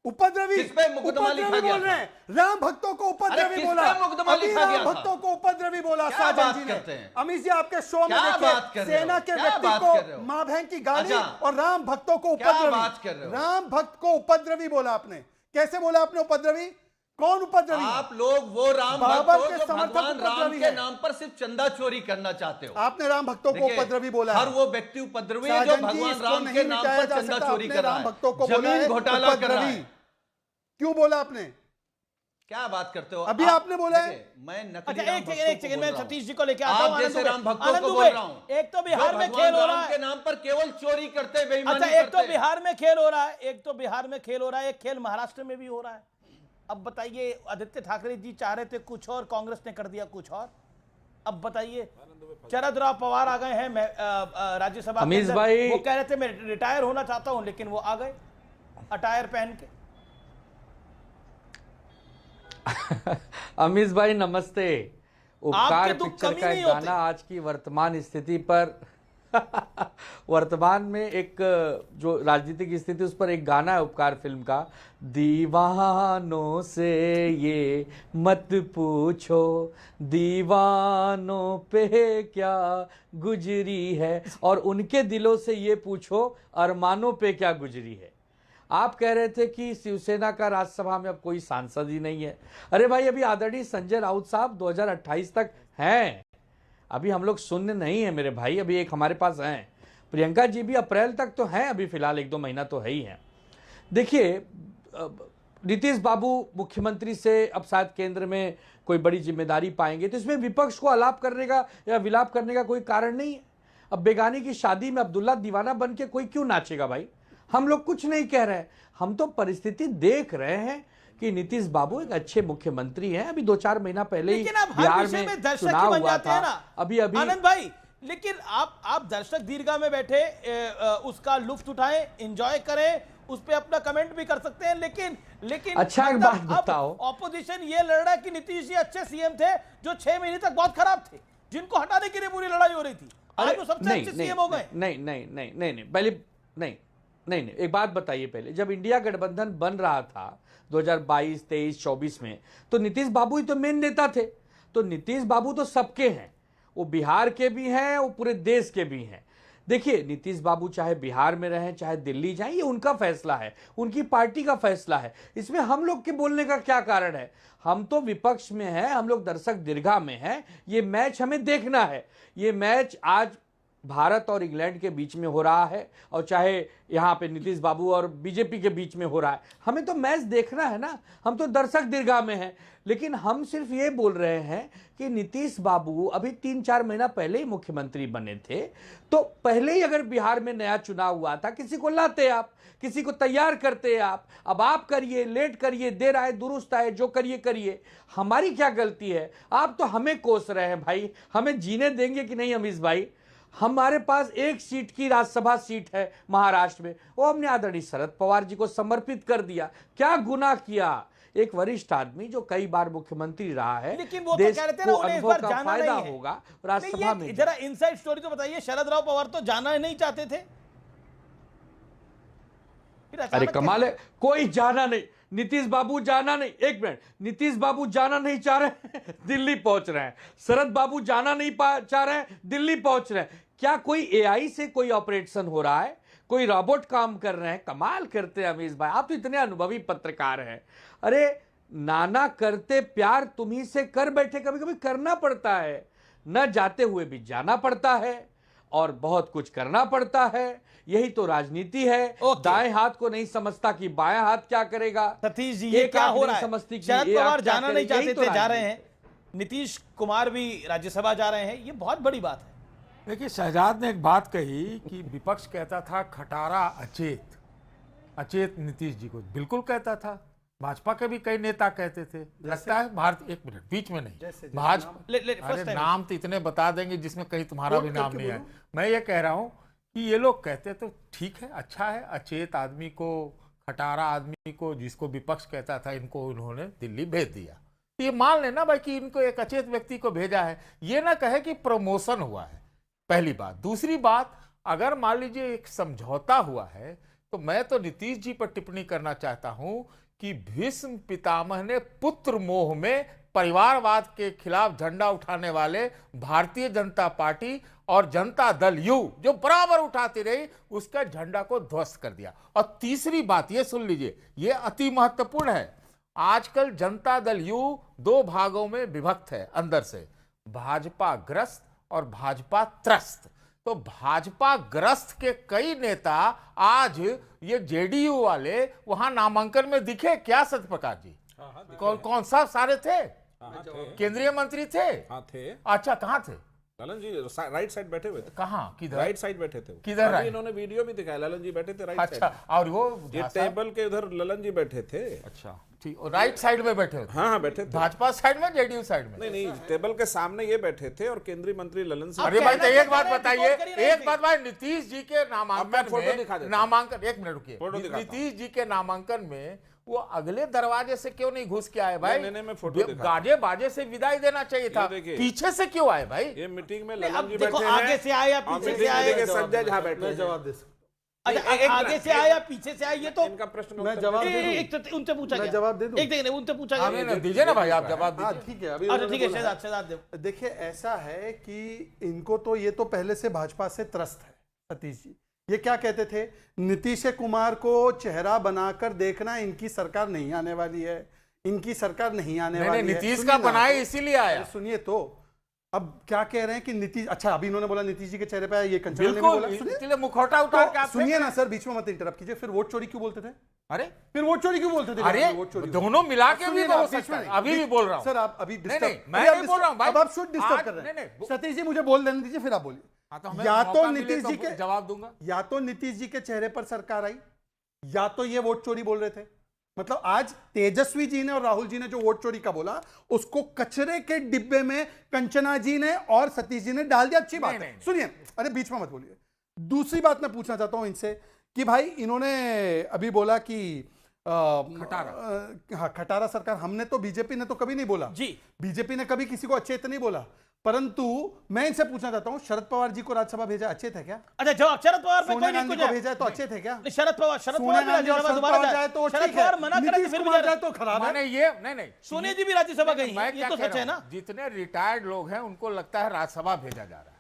उपद्रवी किस पे मुकदमा लिखा उपद्रवी गया बोल था? रहे हैं, राम भक्तों को उपद्रवी किस बोला, पे मुकदमा अभी लिखा राम गया था? भक्तों को उपद्रवी बोला क्या साजन बात जी करते ने। हैं? अमित जी आपके शो में क्या देखिए, बात कर रहे हो? सेना के क्या व्यक्ति बात को कर रहे हो? मां बहन की गाली अच्छा। और राम भक्तों को क्या उपद्रवी, बात कर रहे हो? राम भक्त को उपद्रवी बोला आपने। कैसे बोला आपने उपद्रवी? कौन उपद्रवी? आप लोग वो राम भक्त बाबर हो के जो समर्थक भगवान राम उपद्रवी के है। नाम पर सिर्फ चंदा चोरी करना चाहते हो। आपने राम भक्तों को देखिए, उपद्रवी बोला है। हर वो व्यक्ति उपद्रवी है जो साजन जी, भगवान इसको राम नहीं के नाम मिटाया पर जा चंदा सकता। चोरी आपने कर रहा राम है, भक्तों को बोला जमीन है घोटाला कर रहा उपद्रवी। है। क्यों बोला आपने? क्या बात करते हो अभी आपने बोला है। देखिए, मैं नकली अच्छा राम एक भक्तों सेकंड को बोल मैं रहा हूं। सतीश जी को लेके आता हूं। आप जैसे राम भक्तों आनंद को दुबे, बोल रहा हूं। एक तो बिहार जो में भगवान खेल हो रहा राम है। के नाम पर केवल चोरी करते, बेईमानी अच्छा एक तो करते। बिहार में खेल हो रहा है, एक तो बिहार में खेल हो रहा है, एक खेल महाराष्ट्र में भी हो रहा है। अब बताइए, आदित्य ठाकरे जी चाह रहे थे कुछ और, कांग्रेस ने कर दिया कुछ और। अब बताइए, शरद राव पवार आ गए हैं राज्यसभा के अंदर। भाई, वो कह रहे थे मैं रिटायर होना चाहता हूं, लेकिन वो आ गए अटायर पहन के। अमीश भाई नमस्ते। उपकार तो पिक्चर कमी का नहीं एक होती। गाना आज की वर्तमान स्थिति पर वर्तमान में एक जो राजनीतिक स्थिति उस पर एक गाना है उपकार फिल्म का, दीवानों से ये मत पूछो दीवानों पे क्या गुजरी है, और उनके दिलों से ये पूछो अरमानों पे क्या गुजरी है। आप कह रहे थे कि शिवसेना का राज्यसभा में अब कोई सांसद ही नहीं है। अरे भाई, अभी आदरणीय संजय राउत साहब 2028 तक हैं, अभी हम लोग शून्य नहीं है मेरे भाई, अभी एक हमारे पास हैं। प्रियंका जी भी अप्रैल तक तो हैं, अभी फिलहाल 1-2 महीना तो है ही है। देखिए, नीतीश बाबू मुख्यमंत्री से अब शायद केंद्र में कोई बड़ी जिम्मेदारी पाएंगे, तो इसमें विपक्ष को आलाप करने का या विलाप करने का कोई कारण नहीं है। अब बेगानी की शादी में अब्दुल्ला दीवाना बन के कोई क्यों नाचेगा भाई? हम लोग कुछ नहीं कह रहे हैं, हम तो परिस्थिति देख रहे हैं कि नीतीश बाबू एक अच्छे मुख्यमंत्री हैं। अभी 2-4 महीना पहले ही बिहार में चुनाव हुआ था। अभी आनंद भाई, लेकिन आप दर्शक दीर्घा में बैठे उसका लुत्फ उठाएं, एंजॉय करें, उस पे अपना कमेंट भी कर सकते हैं, लेकिन अच्छा एक बात बताओ, ऑपोजिशन ये लड़ रहा है कि नीतीश जी अच्छे सीएम थे जो 6 महीने तक बहुत खराब थे, जिनको हटाने के लिए पूरी लड़ाई हो रही थी। आज वो सबसे अच्छे सीएम हो गए। नहीं, एक बात बताइए, पहले जब इंडिया गठबंधन बन रहा था 2022, 23, 24 में, तो नीतीश बाबू ही तो मेन नेता थे। तो नीतीश बाबू तो सबके हैं, वो बिहार के भी हैं, वो पूरे देश के भी हैं। देखिए, नीतीश बाबू चाहे बिहार में रहें चाहे दिल्ली जाएं, ये उनका फैसला है, उनकी पार्टी का फैसला है। इसमें हम लोग के बोलने का क्या कारण है? हम तो विपक्ष में हैं, हम लोग दर्शक दीर्घा में हैं। ये मैच हमें देखना है। ये मैच आज भारत और इंग्लैंड के बीच में हो रहा है, और चाहे यहाँ पे नीतीश बाबू और बीजेपी के बीच में हो रहा है। हमें तो मैच देखना है ना, हम तो दर्शक दीर्घा में हैं। लेकिन हम सिर्फ ये बोल रहे हैं कि नीतीश बाबू अभी 3-4 महीना पहले ही मुख्यमंत्री बने थे, तो पहले ही अगर बिहार में नया चुनाव हुआ था, किसी को लाते आप, किसी को तैयार करते आप। अब आप करिए, लेट करिए, देर आए दुरुस्त आए, जो करिए करिए, हमारी क्या गलती है? आप तो हमें कोस रहे हैं भाई, हमें जीने देंगे कि नहीं अमीश भाई? हमारे पास 1 सीट की राज्यसभा सीट है महाराष्ट्र में, वो हमने आदरणीय शरद पवार जी को समर्पित कर दिया। क्या गुनाह किया? एक वरिष्ठ आदमी जो कई बार मुख्यमंत्री रहा है, लेकिन वो तो कह रहे थे ना उन्हें इस बार जाना नहीं है। होगा राज्यसभा में। जरा इनसाइड स्टोरी तो बताइए, शरद राव पवार तो जाना ही नहीं चाहते थे। अरे कमाल है, कोई जाना नहीं, नीतीश बाबू जाना नहीं। एक मिनट, नीतीश बाबू जाना नहीं चाह रहे हैं, दिल्ली पहुंच रहे हैं। शरद बाबू जाना नहीं चाह रहे हैं, दिल्ली पहुंच रहे हैं। क्या कोई एआई से कोई ऑपरेशन हो रहा है? कोई रोबोट काम कर रहे हैं? कमाल करते हैं अमीश भाई, आप तो इतने अनुभवी पत्रकार हैं। अरे नाना करते प्यार तुम्ही से कर बैठे, कभी कभी करना पड़ता है, न जाते हुए भी जाना पड़ता है, और बहुत कुछ करना पड़ता है। यही तो राजनीति है। दाएं हाथ को नहीं समझता कि बाएं हाथ क्या करेगा। सतीश जी, ये क्या हो रहा है? समझती शरद पवार जाना नहीं चाहते थे, जा रहे हैं। नीतीश कुमार भी राज्यसभा जा रहे हैं, ये बहुत बड़ी बात है। देखिए, शहजाद ने एक बात कही कि विपक्ष कहता था खटारा अचेत नीतीश जी को, बिल्कुल कहता था। भाजपा के भी कई नेता कहते थे। लगता है भारत, एक मिनट बीच में नहीं, भाजपा अरे नाम तो इतने बता देंगे जिसमें कहीं तुम्हारा भी नाम नहीं है। मैं ये कह रहा हूँ कि ये लोग कहते तो ठीक है, अच्छा है, अचेत आदमी को, खटारा आदमी को, जिसको विपक्ष कहता था, इनको उन्होंने दिल्ली भेज दिया। ये मान लेना भाई कि इनको एक अचेत व्यक्ति को भेजा है, ये ना कहे कि प्रमोशन हुआ है, पहली बात। दूसरी बात, अगर मान लीजिए एक समझौता हुआ है तो मैं तो नीतीश जी पर टिप्पणी करना चाहता हूं कि भीष्म पितामह ने पुत्र मोह में परिवारवाद के खिलाफ झंडा उठाने वाले भारतीय जनता पार्टी और जनता दल यू जो बराबर उठाती रही, उसका झंडा को ध्वस्त कर दिया। और तीसरी बात ये सुन लीजिए, ये अति महत्वपूर्ण है। आजकल जनता दल यू दो भागों में विभक्त है अंदर से, भाजपा ग्रस्त और भाजपा त्रस्त। तो भाजपा ग्रस्त के कई नेता आज ये जेडीयू वाले वहां नामांकन में दिखे क्या सत्यप्रकाश जी? कौन सा सारे थे? केंद्रीय मंत्री थे? हाँ थे। अच्छा, कहाँ थे? ललन जी राइट साइड बैठे हुए थे। कहाँ? किधर? राइट साइड बैठे थे। किधर? अभी इन्होंने वीडियो भी दिखाया, ललन जी बैठे थे राइट साइड। अच्छा, और वो ये टेबल के उधर ललन जी बैठे थे। अच्छा ठीक, राइट साइड में बैठे थे। हाँ बैठे थे। भाजपा साइड में, जेडीयू साइड में? नहीं, टेबल के सामने ये बैठे थे और केंद्रीय मंत्री ललन सिंह। अरे भाई, तो एक बात बताइए, एक बात भाई, नीतीश जी के नामांकन में, एक मिनट रुकिए, नीतीश जी के नामांकन में वो अगले दरवाजे से क्यों नहीं घुस के आए भाई? मैं फोटो गाजे बाजे से विदाई देना चाहिए था, पीछे से क्यों आए भाई? ये मीटिंग में ललन जी बैठे हैं, आगे से आए या पीछे से आए? संजय झा बैठे। जवाब दे आगे से आया पीछे से आया, ये तो इनका प्रश्न मैं जवाब दे दूं। उनसे पूछा गया, जवाब दे दूं? एक देख उनसे पूछा गया, दीजिए ना भाई, आप जवाब दीजिए। ठीक है, अभी ठीक है, शहजाद देखिए, ऐसा है कि इनको तो ये तो पहले से भाजपा से त्रस्त है सतीश जी। ये क्या कहते थे, नीतीश कुमार को चेहरा बनाकर देखना, इनकी सरकार नहीं आने वाली है, इनकी सरकार नहीं आने वाली है। नीतीश का बनाए इसीलिए आया। सुनिए तो अब क्या कह रहे हैं कि नीतीश, अच्छा अभी इन्होंने बोला नीतीश जी के चेहरे पे ये कंचना ने बोला, सुनिए मुखौटा उतार के आप सुनिए ना सर, बीच में मत इंटरप्ट कीजिए। फिर वोट चोरी क्यों बोलते थे? अरे फिर वोट चोरी क्यों बोलते थे? अरे वोट चोरी दोनों मिला के भी हो सकता है। अभी भी बोल रहा हूं सर, आप अभी डिस्टर्ब, मैं नहीं बोल रहा हूं भाई, अब आप शुड डिस्टर्ब कर रहे हैं। सतीश जी मुझे बोल देने दीजिए, फिर आप बोलिए। या तो नीतीश जी के जवाब दूंगा, या तो नीतीश जी के चेहरे पर सरकार आई, या तो ये वोट चोरी बोल रहे थे। मतलब आज तेजस्वी जी ने और राहुल जी ने जो वोट चोरी का बोला, उसको कचरे के डिब्बे में कंचना जी ने और सतीश जी ने डाल दिया। अच्छी बात है, सुनिए, अरे बीच में मत बोलिए। दूसरी बात मैं पूछना चाहता हूं इनसे कि भाई इन्होंने अभी बोला कि खटारा सरकार, हमने तो, बीजेपी ने तो कभी नहीं बोला जी, बीजेपी ने कभी किसी को अच्छे नहीं बोला। परंतु मैं इनसे पूछना चाहता हूं, शरद पवार जी को राज्यसभा भेजा, अच्छे थे क्या? अच्छा जवाब, शरद पवार पे कोई नहीं को भेजा तो अच्छे थे क्या? शरद पवार राज्यसभा दोबारा जाए तो शरद पवार मना करे तो फिर जाए तो खराब है। ये नहीं, सोनिया जी भी राज्यसभा गई, ये तो सच है ना। जितने रिटायर्ड लोग हैं उनको लगता है राज्यसभा भेजा जा रहा है।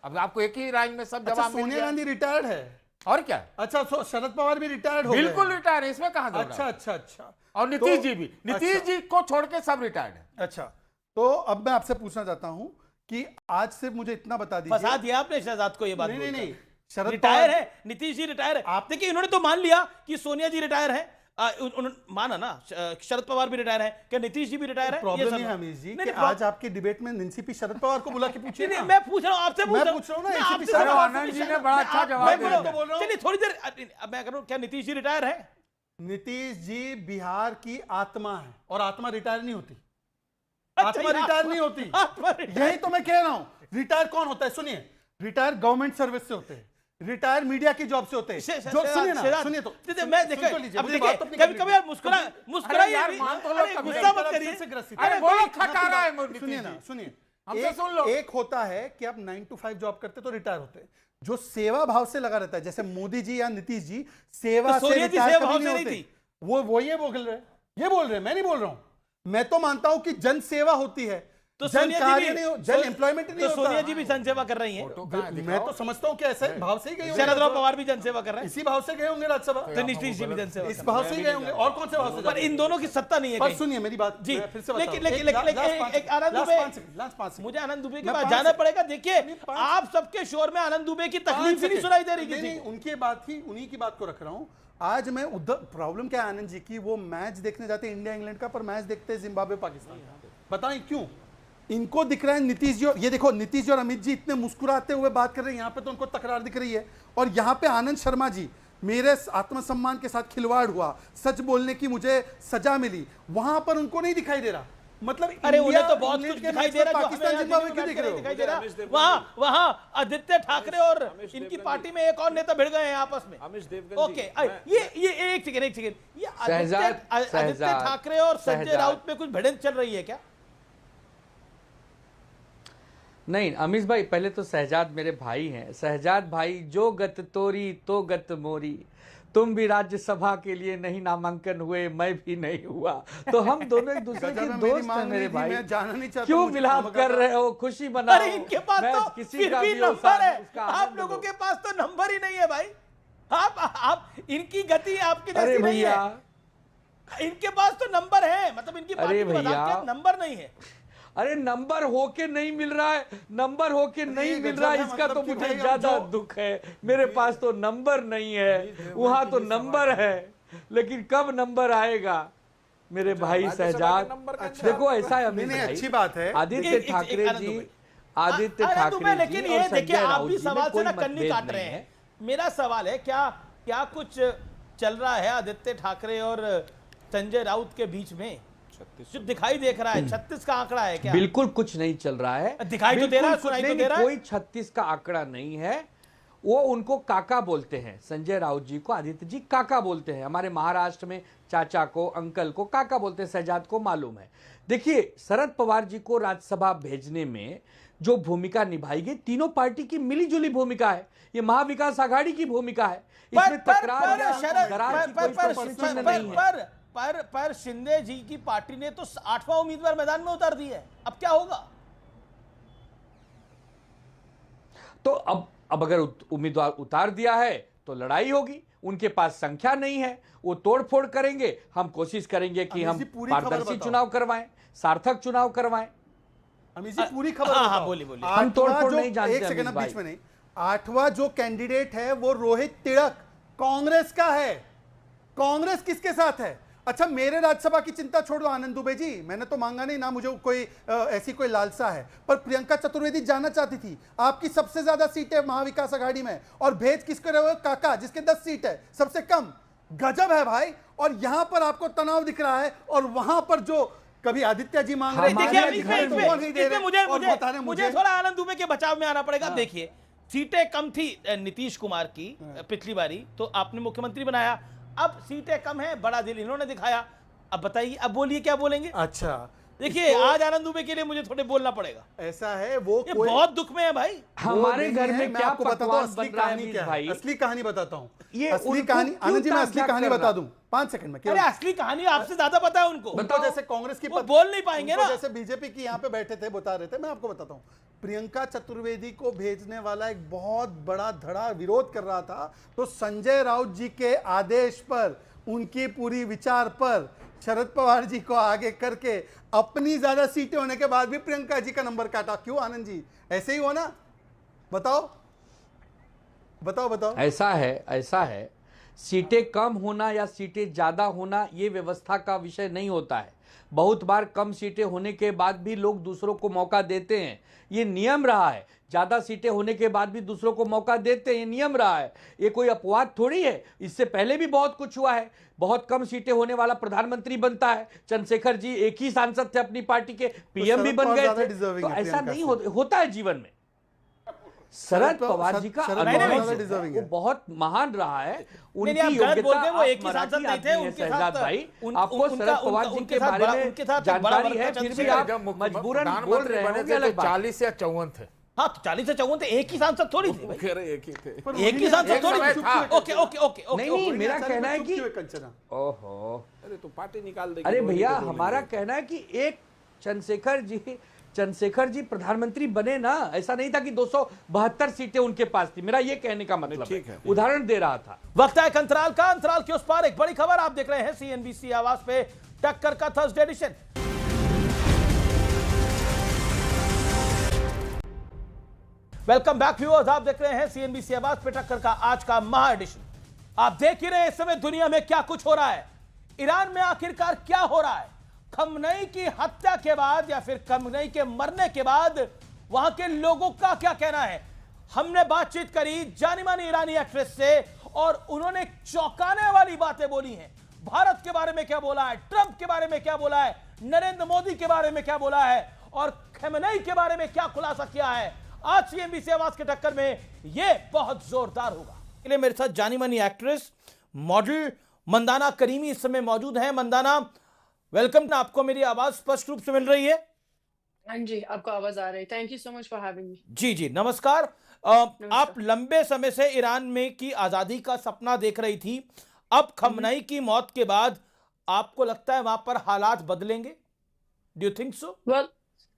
अब आपको एक ही लाइन में सब जवाब। सोनिया गांधी रिटायर्ड है और क्या? अच्छा, शरद पवार भी रिटायर्ड हो गए? बिल्कुल रिटायर्ड है, इसमें कहां? अच्छा। और नीतीश जी भी, नीतीश जी को छोड़ के सब रिटायर्ड है। अच्छा, तो अब मैं आपसे पूछना चाहता हूं कि आज सिर्फ मुझे इतना बता दीजिए, फंसा दिया आपने शहजाद को ये बात। नहीं, शरद रिटायर है, नीतीश जी रिटायर है। आप देखिए, इन्होंने तो मान लिया कि सोनिया जी रिटायर है, उन्होंने माना ना, शरद पवार भी रिटायर है, क्या नीतीश जी भी रिटायर है? प्रॉब्लम है अमीश जी कि आज आपकी डिबेट में एनसीपी शरद पवार को बुला के पूछिए। नहीं, मैं पूछ रहा हूं आपसे, मैं पूछ रहा हूं ना, एनसीपी आनंद जी ने बड़ा अच्छा जवाब दिया। चलिए थोड़ी देर अब मैं करूं, क्या नीतीश जी रिटायर है? नीतीश जी बिहार की आत्मा है और आत्मा रिटायर नहीं होती। आत्मा रिटायर नहीं होती, यही तो मैं कह रहा हूं। रिटायर कौन होता है? सुनिए, रिटायर गवर्नमेंट सर्विस से होते हैं, रिटायर मीडिया की जॉब से होते हैं। जो सुनिए ना, सुनिए तो मैं देखिए, अब देखिए, कभी-कभी आप मुस्कुराइए, गुस्सा मत करिए। अरे बोलो, खटारा है। सुनिए ना, सुनिए, हमसे सुन लो। एक होता है कि आप 9 to 5 जॉब करते तो रिटायर होते हैं, जो सेवा भाव से लगा रहता है, जैसे मोदी जी या नीतीश जी सेवा से रिटायर कभी नहीं होते। वो ये बोल रहे, मैं नहीं बोल रहा हूं। मैं तो मानता हूं कि जन सेवा होती है, तो जन कार्य नहीं, जन एम्प्लॉयमेंट नहीं होता। सोनिया जी भी जनसेवा कर रही हैं। मैं तो समझता हूं कि ऐसे भाव से ही गए होंगे। शरद पवार भी जनसेवा कर रहे हैं, इसी भाव से गए होंगे राज्यसभा। तो नीतीश जी भी जनसेवा इस भाव से ही गए होंगे, और कौन से भाव से? पर इन दोनों की सत्ता नहीं है। पर सुनिए मेरी बात जी, फिर से लेकिन आनंद दुबे, मुझे आनंद दुबे के पास जाना पड़ेगा। देखिए, आप सबके शोर में आनंद दुबे की तकलीफ ही नहीं सुनाई दे रही किसी को। उनकी बात ही, उन्हीं की बात को रख रहा हूं। आज मैं उधर, प्रॉब्लम क्या है आनंद जी की, वो मैच देखने जाते हैं इंडिया इंग्लैंड का, पर मैच देखते हैं जिम्बाब्वे पाकिस्तान का। बताएं क्यों? इनको दिख रहा है नीतीश जी, और ये देखो नीतीश जी और अमित जी इतने मुस्कुराते हुए बात कर रहे हैं, यहाँ पे तो उनको तकरार दिख रही है। और यहाँ पे आनंद शर्मा जी, मेरे आत्मसम्मान के साथ खिलवाड़ हुआ, सच बोलने की मुझे सजा मिली, वहां पर उनको नहीं दिखाई दे रहा। मतलब अरे उन्हें तो बहुत कुछ दिखाई दे रहा है, पाकिस्तान जिम्बाब्वे क्यों दिखाई दे रहा? वहां आदित्य ठाकरे और इनकी पार्टी में एक और नेता भिड़ गए हैं आपस में। ओके, ये एक सेकंड, ये आदित्य ठाकरे और संजय राउत में कुछ भिड़ंत चल रही है क्या? नहीं अमीश भाई, पहले तो शहजाद मेरे भाई हैं। शहजाद भाई, जो गत तोरी तो गत मोरी, तुम भी राज्यसभा के लिए नहीं नामांकन हुए, मैं भी नहीं हुआ, तो हम दोनों एक दूसरे के दोस्त हैं मेरे भाई। क्यों विलाप कर रहे हो, खुशी मनाओ। अरे इनके पास तो किसी फिर का भी भी नंबर है, आप लोगों के पास तो नंबर ही नहीं है भाई। आप इनकी गति आपकी जैसी नहीं है, इनके पास तो नंबर है, मतलब इनकी पार्टी के नंबर नहीं है। अरे नंबर होके नहीं मिल रहा है, नंबर होके नहीं मिल रहा है, इसका तो मुझे ज्यादा दुख है। मेरे पास तो नंबर नहीं है, वहां तो नंबर है, लेकिन कब नंबर आएगा मेरे भाई शहजाद। देखो ऐसा है अमीर भाई, अच्छी बात है आदित्य ठाकरे जी, आदित्य ठाकरे जी, लेकिन ये देखिए आप भी सवाल से ना कन्नी काट रहे हैं। मेरा सवाल है, क्या कुछ चल रहा है आदित्य ठाकरे और संजय राउत के बीच में जो दिखाई देख रहा है? 36 का आंकड़ा है क्या? बिल्कुल कुछ नहीं चल रहा है, दिखाई तो दे रहा है, सुनाई तो दे रहा है। कोई 36 का आंकड़ा नहीं है। वो उनको काका बोलते हैं, संजय राउत जी को आदित्य जी काका बोलते हैं। हमारे महाराष्ट्र में चाचा को, अंकल को काका बोलते हैं, शहजाद को मालूम है। देखिए शरद पवार जी को राज्यसभा भेजने में जो भूमिका निभाई गई, तीनों पार्टी की मिलीजुली भूमिका है, ये महाविकास आघाड़ी की भूमिका है। इसमें तकरार पर शिंदे जी की पार्टी ने तो 8वां उम्मीदवार मैदान में उतार दिया है, अब क्या होगा? तो अब अगर उम्मीदवार उतार दिया है तो लड़ाई होगी, उनके पास संख्या नहीं है, वो तोड़फोड़ करेंगे। हम कोशिश करेंगे कि हम पारदर्शी चुनाव करवाएं, सार्थक चुनाव करवाएं। पूरी खबर हाँ, बोलिए। हम तोड़फोड़ नहीं जानते। एक सेकंड बीच में नहीं, 8वां जो कैंडिडेट है वो रोहित तिलक कांग्रेस का है। कांग्रेस किसके साथ है? अच्छा मेरे राज्यसभा की चिंता छोड़ दो आनंद दुबे जी, मैंने तो मांगा नहीं ना, मुझे कोई ऐसी कोई लालसा है, पर प्रियंका चतुर्वेदी जाना चाहती थी। आपकी सबसे ज्यादा सीटें महाविकास आघाड़ी में, और भेज किसको रहे हो? काका, जिसके 10 सीट है, सबसे कम। गजब है भाई। और यहां पर आपको तनाव दिख रहा है, और वहां पर जो कभी आदित्य जी मांग रहे हैं, मुझे थोड़ा आनंद दुबे के बचाव में आना पड़ेगा। देखिए सीटें कम थी नीतीश कुमार की पिछली बारी, तो आपने मुख्यमंत्री बनाया, अब सीटें कम है, बड़ा दिल इन्होंने दिखाया। अब बताइए, अब बोलिए क्या बोलेंगे? अच्छा देखिए आज आनंद दुबे के लिए मुझे थोड़े बोलना पड़ेगा। ऐसा है वो ये बहुत दुख में है भाई। हमारे घर में क्या आपको बताता हूं असली कहानी क्या है। असली कहानी बताता हूं, ये असली कहानी आनंद जी, मैं असली कहानी बता दूं 5 सेकंड में। अरे असली कहानी आपसे ज्यादा पता है उनको। जैसे कांग्रेस की बोल नहीं पाएंगे ना, जैसे बीजेपी की यहाँ पे बैठे थे बता रहे थे, मैं आपको बताता हूँ। प्रियंका चतुर्वेदी को भेजने वाला एक बहुत बड़ा धड़ा विरोध कर रहा था, तो संजय राउत जी के आदेश पर, उनकी पूरी विचार पर शरद पवार जी को आगे करके अपनी ज्यादा सीटें होने के बाद भी प्रियंका जी का नंबर काटा। क्यों आनंद जी, ऐसे ही हो ना? बताओ बताओ बताओ। ऐसा है, सीटें कम होना या सीटें ज्यादा होना ये व्यवस्था का विषय नहीं होता है। बहुत बार कम सीटें होने के बाद भी लोग दूसरों को मौका देते हैं, ये नियम रहा है। ज्यादा सीटें होने के बाद भी दूसरों को मौका देते हैं, ये नियम रहा है, ये कोई अपवाद थोड़ी है। इससे पहले भी बहुत कुछ हुआ है, बहुत कम सीटें होने वाला प्रधानमंत्री बनता है। चंद्रशेखर जी एक ही सांसद थे अपनी पार्टी के, पीएम भी बन गए थे। तो ऐसा नहीं होता है जीवन में। शरद पवार जी का अनुभव वो बहुत महान रहा है, उनकी योग्यता वो एक ही सांसद नहीं थे, उनके साथ भाई आपको शरद पवार जी के बारे में जानकारी है, फिर भी आप मजबूरन बोल रहे हैं 40 या 54 थे। हाँ तो 40 से 54 थे, एक ही सांसद थोड़ी थे भाई। एक ही थे, एक ही सांसद थोड़ी थे। ओके नहीं, मेरा कहना है कि ओहो, अरे तो पार्टी निकाल देगी। अरे भैया हमारा कहना है कि एक चंद्रशेखर जी प्रधानमंत्री बने ना, ऐसा नहीं था कि 272 सीटें उनके पास थी। मेरा ये कहने का मतलब है, उदाहरण दे रहा था। वक्त है एक अंतराल का, अंतराल के उस पार एक बड़ी खबर आप देख रहे हैं सीएनबीसी आवाज पे टक्कर का Thursday edition. Welcome back viewers, आप देख रहे हैं सीएनबीसी आवाज पे टक्कर का आज का महा एडिशन। आप देख ही रहे हैं इस समय दुनिया में क्या कुछ हो रहा है। ईरान में आखिरकार क्या हो रहा है? खमनई की हत्या के बाद या फिर खमनई के मरने के बाद वहां के लोगों का क्या कहना है? हमने बातचीत करी जानी मानी ईरानी एक्ट्रेस से और उन्होंने चौंकाने वाली बातें बोली हैं। भारत के बारे में क्या बोला है, ट्रंप के बारे में क्या बोला है, नरेंद्र मोदी के बारे में क्या बोला है और खमनई के बारे में क्या खुलासा किया है। आज सीएनबीसी आवाज के टक्कर में यह बहुत जोरदार होगा। इसलिए मेरे साथ जानी मानी एक्ट्रेस मॉडल मंदाना करीमी इस समय मौजूद है। मंदाना वेलकम, आपको मेरी आवाज स्पष्ट रूप से मिल रही है? हाँ जी, आपको आवाज आ रही है। Thank you so much for having me. जी जी नमस्कार। आप लंबे समय से ईरान में की आजादी का सपना देख रही थी। अब खमनई की मौत के बाद आपको लगता है वहां पर हालात बदलेंगे? Do you think so? Well,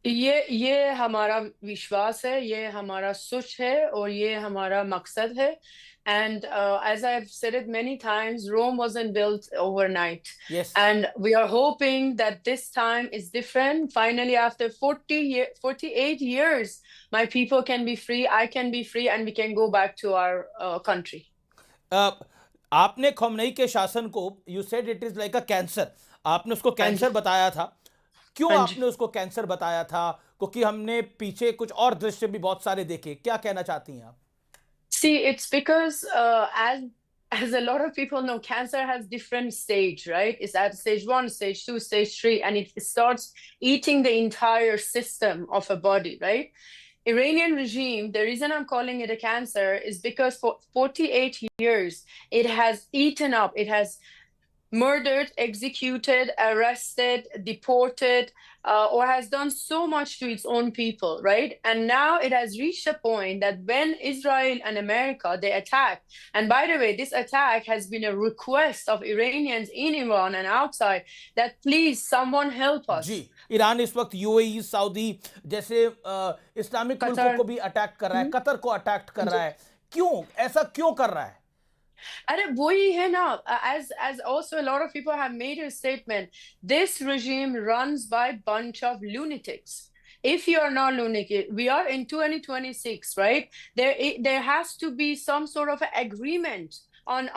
ये हमारा विश्वास है, ये हमारा सोच है और ये हमारा मकसद है. And as I've said it many times, Rome wasn't built overnight. Yes. And we are hoping that this time is different. Finally, after 48 years, my people can be free, I can be free, and we can go back to our country. आपने खमनई के शासन को, you said it is like a cancer, आपने उसको कैंसर बताया था. क्यों आपने उसको कैंसर बताया था? क्योंकि हमने पीछे कुछ और दृश्य भी बहुत सारे देखे. क्या कहना चाहती हैं आप? See, it's because as a lot of people know, cancer has different stage, right? It's at stage 1, stage 2, stage 3, and it starts eating the entire system of a body, right? Iranian regime, the reason I'm calling it a cancer is because for 48 years, it has eaten up, it has murdered, executed, arrested, deported, or has done so much to its own people, right? And now it has reached a point that when Israel and America, they attack, and by the way, this attack has been a request of Iranians in Iran and outside that please someone help us. जी, ईरान इस वक्त यूएई, सऊदी जैसे इस्लामिक मुल्कों को भी अटैक कर रहा है, कतर को अटैक कर रहा है. क्यों ऐसा क्यों कर रहा है? अरे वही है ना, as also a lot of people have made a statement, this regime runs by bunch of lunatics. If you are not lunatic, we are in 2026, right? There has to be some sort of agreement on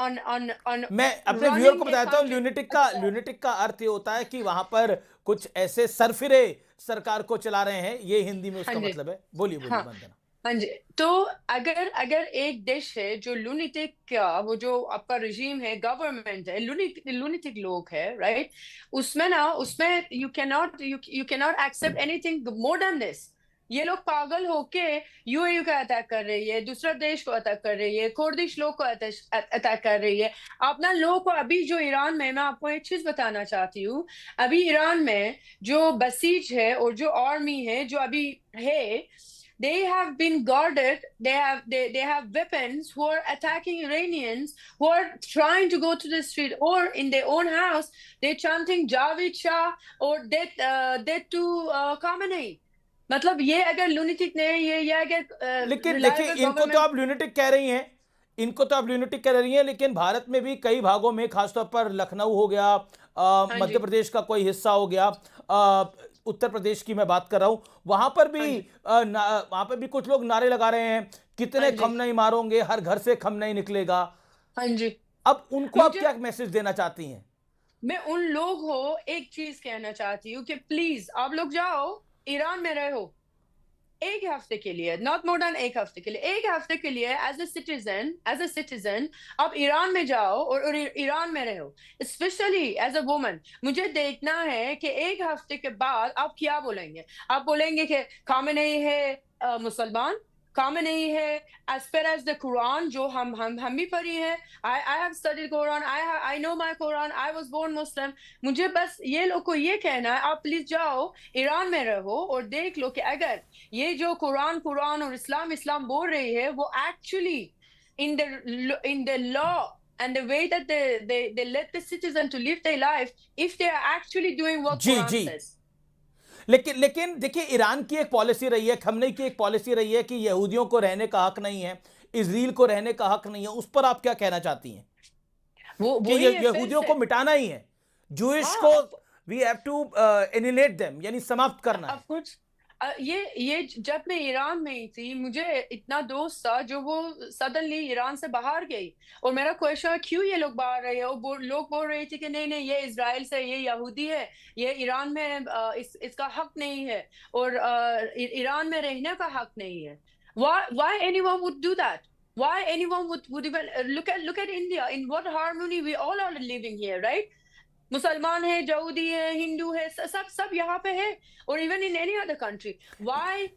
मैं अपने व्यूअर को बताता हूँ, ल्यूनेटिक का अर्थ ये होता है कि वहां पर कुछ ऐसे सरफिरे सरकार को चला रहे हैं. ये हिंदी में उसका मतलब है. बोलिए वंदना. हाँ जी, तो अगर एक देश है जो लूनिटिक का, वो जो आपका रिजीम है, गवर्नमेंट है, लूनिटिक लोग है, राइट? उसमें you cannot accept anything more than this. ये लोग पागल होके यूएई को अटैक कर रही है, दूसरा देश को अटैक कर रही है, कुर्दिश लोग को अटैक कर रही है, अपना लोग को. अभी जो ईरान में, मैं आपको एक चीज बताना चाहती हूँ, अभी ईरान में जो बसीज है और जो आर्मी है जो अभी है, they have been guarded, they have weapons who are attacking Iranians who are trying to go to the street, or in their own house they're chanting Javid Shah or death to Khamenei. मतलब ये अगर लूनिटिक नहीं है, ये अगर लेकिन इनको तो आप लूनिटिक कह रही हैं, लेकिन भारत में भी कई भागों में, खासतौर पर लखनऊ हो गया, मध्य प्रदेश का कोई हिस्सा हो गया, उत्तर प्रदेश की मैं बात कर रहा हूं, वहां पर भी कुछ लोग नारे लगा रहे हैं, कितने खमनई मारोगे, हर घर से खमनई निकलेगा. हाँ जी. अब उनको आप क्या मैसेज देना चाहती हैं? मैं उन लोग को एक चीज कहना चाहती हूँ कि प्लीज आप लोग जाओ, ईरान में रहो एक हफ्ते के लिए, नॉट मोर देन एक हफ्ते के लिए, एक हफ्ते के लिए एज अ सिटीजन आप ईरान में जाओ और ईरान में रहो, स्पेशली एज अ वुमन. मुझे देखना है कि एक हफ्ते के बाद आप क्या बोलेंगे. आप बोलेंगे कि खामेनेई है मुसलमान, Khamenei है, as per as the Quran जो हम भी पढ़ी है. I have studied Quran, I know my Quran, I was born Muslim. मुझे बस ये लोग को ये कहना है, आप प्लीज जाओ ईरान में रहो और देख लो कि अगर ये जो कुरान और इस्लाम बोल रही है, वो actually in the law and the way that they let the citizen to live their life, if they are actually doing what Quran says. लेकिन देखिए, ईरान की एक पॉलिसी रही है, खमनई की एक पॉलिसी रही है कि यहूदियों को रहने का हक नहीं है, इजराइल को रहने का हक नहीं है. उस पर आप क्या कहना चाहती हैं? कि यहूदियों को मिटाना ही है, जूइश को वी हैव टू एनिलेट देम, यानी समाप्त करना है. ये जब मैं ईरान में ही थी, मुझे इतना दोस्त था जो वो सडनली ईरान से बाहर गई, और मेरा क्वेश्चन क्यों ये लोग बाहर रहे हैं, और लोग बोल रहे थे कि नहीं ये इजराइल से, ये यहूदी है, ये ईरान में इसका हक नहीं है, और ईरान में रहने का हक नहीं है. Why anyone would do that? Why anyone would even look at India? In what harmony we all are living here, right? मुसलमान है, यहूदी है, हिंदू है, सब यहाँ पे है, और even in any other country. Why?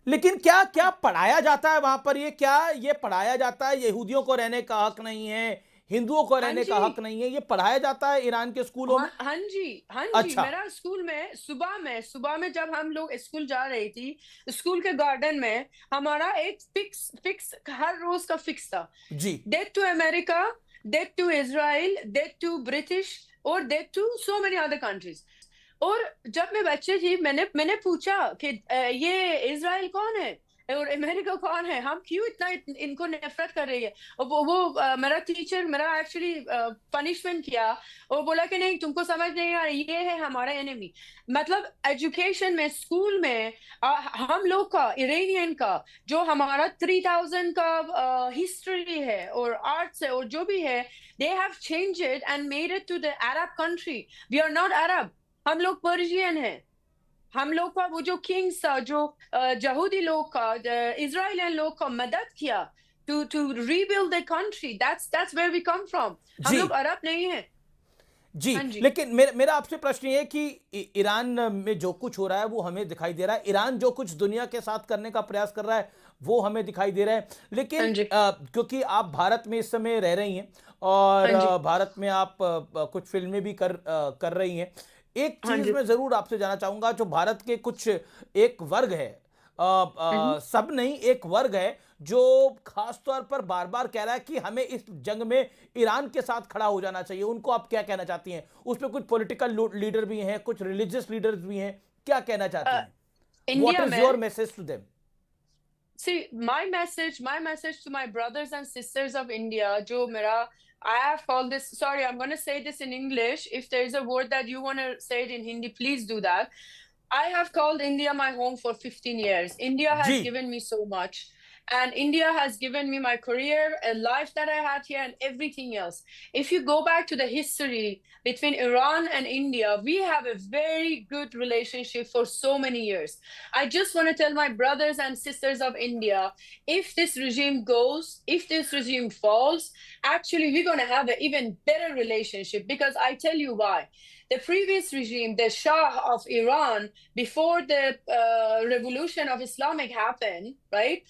लेकिन क्या पढ़ाया जाता है वहां पर? ये पढ़ाया जाता है यहूदियों को रहने का हक नहीं है, हिंदुओं को रहने का हक नहीं है, ये पढ़ाया जाता है ईरान के स्कूलों में? हाँ जी. अच्छा. मेरा स्कूल में सुबह में जब हम लोग स्कूल जा रही थी, स्कूल के गार्डन में हमारा एक फिक्स हर रोज का फिक्स था जी. Death to America, death to Israel, death to British, or death to so many other countries. और जब मैं बच्चे थी मैंने पूछा कि ये इजराइल कौन है और अमेरिका कौन है, हम क्यों इतना इनको नफरत कर रही है। और वो मेरा टीचर मेरा एक्चुअली पनिशमेंट किया और बोला कि नहीं तुमको समझ नहीं आ रहा, ये है हमारा एनिमी। मतलब एजुकेशन में, स्कूल में हम लोग का, इरानियन का जो हमारा 3000 का हिस्ट्री है और आर्ट्स है और जो भी है, they have changed it and made it to the Arab country. We are not Arab, हम लोग पर्शियन हैं। हम लोग का वो जो किंग्स था, जो यहूदी लोग का, इजराइलियन लोग का मदद किया to rebuild the country, that's where we come from. हम लोग अरब नहीं है जी। लेकिन मेरा आपसे प्रश्न ये है कि ईरान में जो कुछ हो रहा है वो हमें दिखाई दे रहा है, ईरान जो कुछ दुनिया के साथ करने का प्रयास कर रहा है वो हमें दिखाई दे रहा है। लेकिन क्योंकि आप भारत में इस समय रह रही हैं और भारत में आप कुछ फिल्में भी कर रही हैं, एक चीज मैं जरूर आपसे जानना चाहूंगा, जो भारत के कुछ एक वर्ग है, सब नहीं, एक वर्ग है जो खास तौर पर बार बार कह रहा है कि हमें इस जंग में ईरान के साथ खड़ा हो जाना चाहिए, उनको आप क्या कहना चाहती हैं? उसमें कुछ पॉलिटिकल लीडर भी हैं, कुछ रिलीजियस लीडर्स भी हैं, क्या कहना चाहते हैं? What is your message to them? See, my message to my brothers and sisters of India, जो मेरा, I have called this, sorry, I'm going to say this in English. If there is a word that you want to say it in Hindi, please do that. I have called India my home for 15 years. India has given me so much. And India has given me my career, a life that I had here, and everything else. If you go back to the history between Iran and India, we have a very good relationship for so many years. I just want to tell my brothers and sisters of India, if this regime goes, if this regime falls, actually we're going to have an even better relationship, because I tell you why. The previous regime, the Shah of Iran, before the revolution of Islamic happened, right?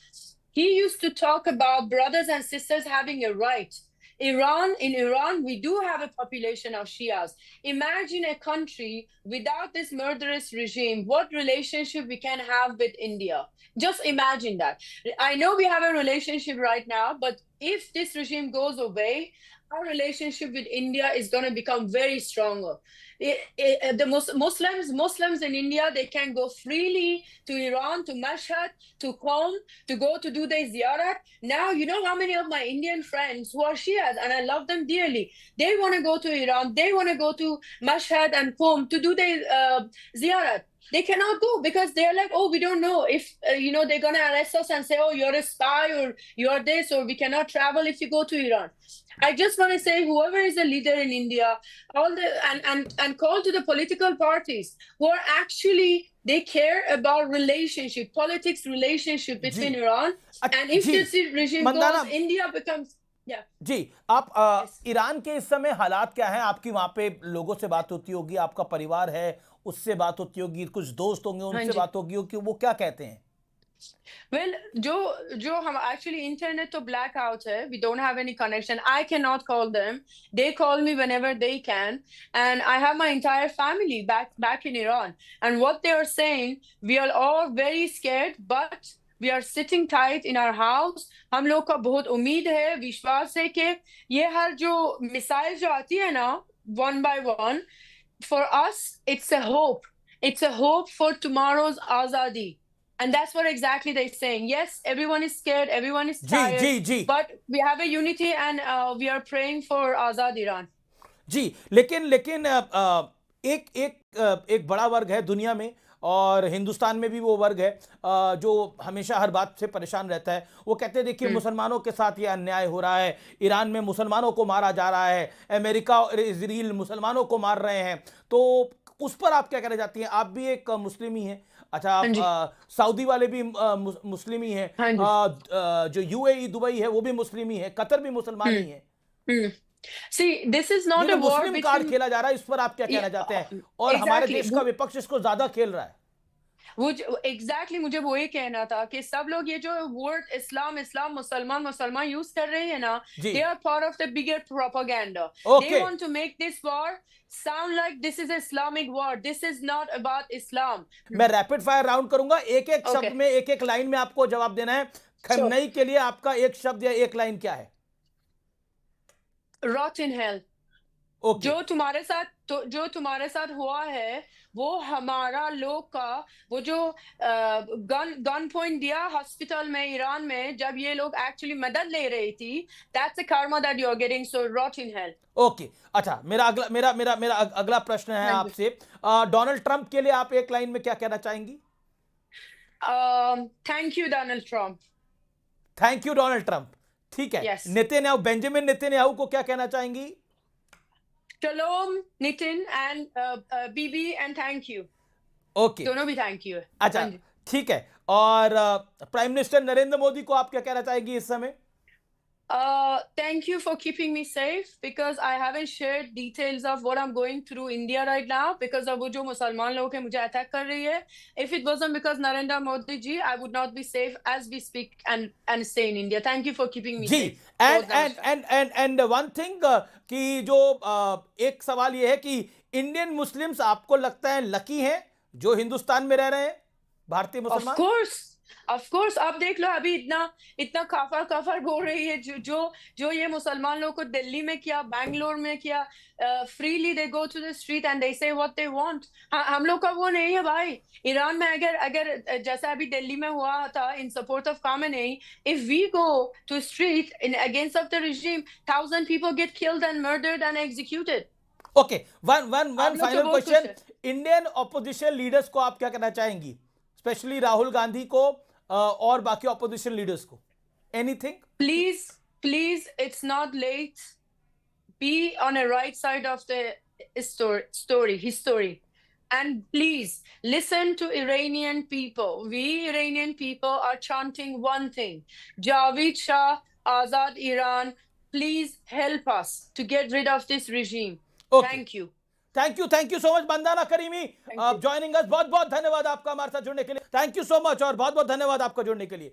He used to talk about brothers and sisters having a right. In Iran, we do have a population of Shias. Imagine a country without this murderous regime, what relationship we can have with India. Just imagine that. I know we have a relationship right now, but if this regime goes away, our relationship with India is going to become very stronger. The Muslims in India, they can go freely to Iran, to Mashhad, to Qom, to go to do their ziyarat. Now, you know how many of my Indian friends who are Shias, and I love them dearly, they want to go to Iran, they want to go to Mashhad and Qom to do their ziyarat. They cannot go because they're like, oh, we don't know if, they're going to arrest us and say, oh, you're a spy or you're this, or we cannot travel if you go to Iran. I just want to say, whoever is a leader in India, and call to the political parties who are actually, they care about relationship, politics relationship between Iran. And if this regime goes, India becomes... जी, आप ईरान के इस समय हालात क्या हैं? आपकी वहां पे लोगों से बात होती होगी, आपका परिवार है उससे बात होती होगी, कुछ दोस्त होंगे उनसे बात होगी कि वो क्या कहते हैं? Well, जो हम actually internet तो blackout है, we don't have any connection. I cannot call them. They call me whenever they can, and I have my entire family back in Iran. And what they are saying, we are all very scared, but we are sitting tight in our house. हम लोग का बहुत उम्मीद है, विश्वास है कि ये हर जो मिसाइल जो आती है ना, one by one, for us it's a hope. It's a hope for tomorrow's Azadi. And that's what exactly they're saying. Yes, everyone is scared, everyone is tired, but we have a unity and we are praying for Azad Iran. जी, लेकिन एक बड़ा वर्ग है दुनिया में, और हिंदुस्तान में भी वो वर्ग है जो हमेशा हर बात से परेशान रहता है। वो कहते हैं देखिए मुसलमानों के साथ ये अन्याय हो रहा है, ईरान में मुसलमानों को मारा जा रहा है, अमेरिका और इजराइल मुसलमानों को मार रहे हैं। तो उस पर आप क्या कहना चाहती हैं? आप भी एक मुस्लिम ही हैं, अच्छा आप सऊदी वाले भी मुस्लिम ही हैं, जो यूएई दुबई है वो भी मुस्लिम ही है, कतर भी मुस्लिमान ही है। See, this is not a war Muslim card खेला जा रहा है, इस पर आप क्या कहना चाहते हैं? और हमारे देश का विपक्ष इसको ज्यादा खेल रहा है। वो एग्जैक्टली मुझे वो ही कहना था कि सब लोग ये जो वर्ड इस्लाम मुसलमान यूज कर रहे हैं ना, they are part of the bigger propaganda. They want to make this war sound like this is Islamic war. This is not about Islam. मैं रैपिड फायर राउंड करूंगा, एक शब्द में एक लाइन में आपको जवाब देना है। खमनई के लिए आपका एक शब्द या एक लाइन क्या है? Rot in hell. जो तुम्हारे साथ हुआ है वो हमारा लोग का, वो जो गन पॉइंट दिया हॉस्पिटल में ईरान में जब ये लोग एक्चुअली मदद ले रही थी, that's the karma that you are getting, so rot in hell। Okay, अच्छा, मेरा अगला प्रश्न है आपसे। डोनाल्ड ट्रंप के लिए आप एक लाइन में क्या कहना चाहेंगी? Thank you Donald Trump. Thank you Donald Trump, ठीक है। Yes। नेतन्याहू, बेंजामिन नेतन्याहू को क्या कहना चाहेंगी? Shalom, Nitin and Bibi, and thank you। Okay, दोनों भी थैंक यू। अच्छा, ठीक है। और प्राइम मिनिस्टर नरेंद्र मोदी को आप क्या कहना चाहेंगी इस समय? Thank you for keeping me safe because I haven't shared details of what I'm going through India right now because of वो जो मुसलमान लोग हैं मुझे अटैक कर रही है। If it wasn't because Narendra Modi ji, I would not be safe as we speak and stay in India। Thank you for keeping me safe। and one thing कि जो एक सवाल ये है कि इंडियन मुस्लिम्स आपको लगता है लकी हैं जो हिंदुस्तान में रह रहे हैं, भारतीय मुसलमान? ऑफ कोर्स आप देख लो अभी इतना काफर बोल रही है जो ये मुसलमान लोग को दिल्ली में किया, बैंगलोर में किया, freely they go to the street and they say what they want. हम लोग का वो नहीं है भाई। ईरान में अगर जैसा अभी दिल्ली में हुआ था in support of Khamenei, if we go to street in against of the regime, 1000 people get killed and murdered and executed। Okay, one final question. Indian opposition leaders को आप क्या कहना चाहेंगी, स्पेशली राहुल गांधी को और बाकी ऑपोजिशन लीडर्स को? Anything? Please it's not let, be on a right side of the history and please listen to Iranian people। We Iranian people are chanting one thing, Javed Shah, Azad Iran, please help us to get rid of this regime। Okay। Thank you so much Bandana creamy joining us। बहुत बहुत धन्यवाद आपका हमारे साथ जुड़ने के लिए। थैंक यू सो मच और बहुत बहुत धन्यवाद आपका जुड़ने के लिए।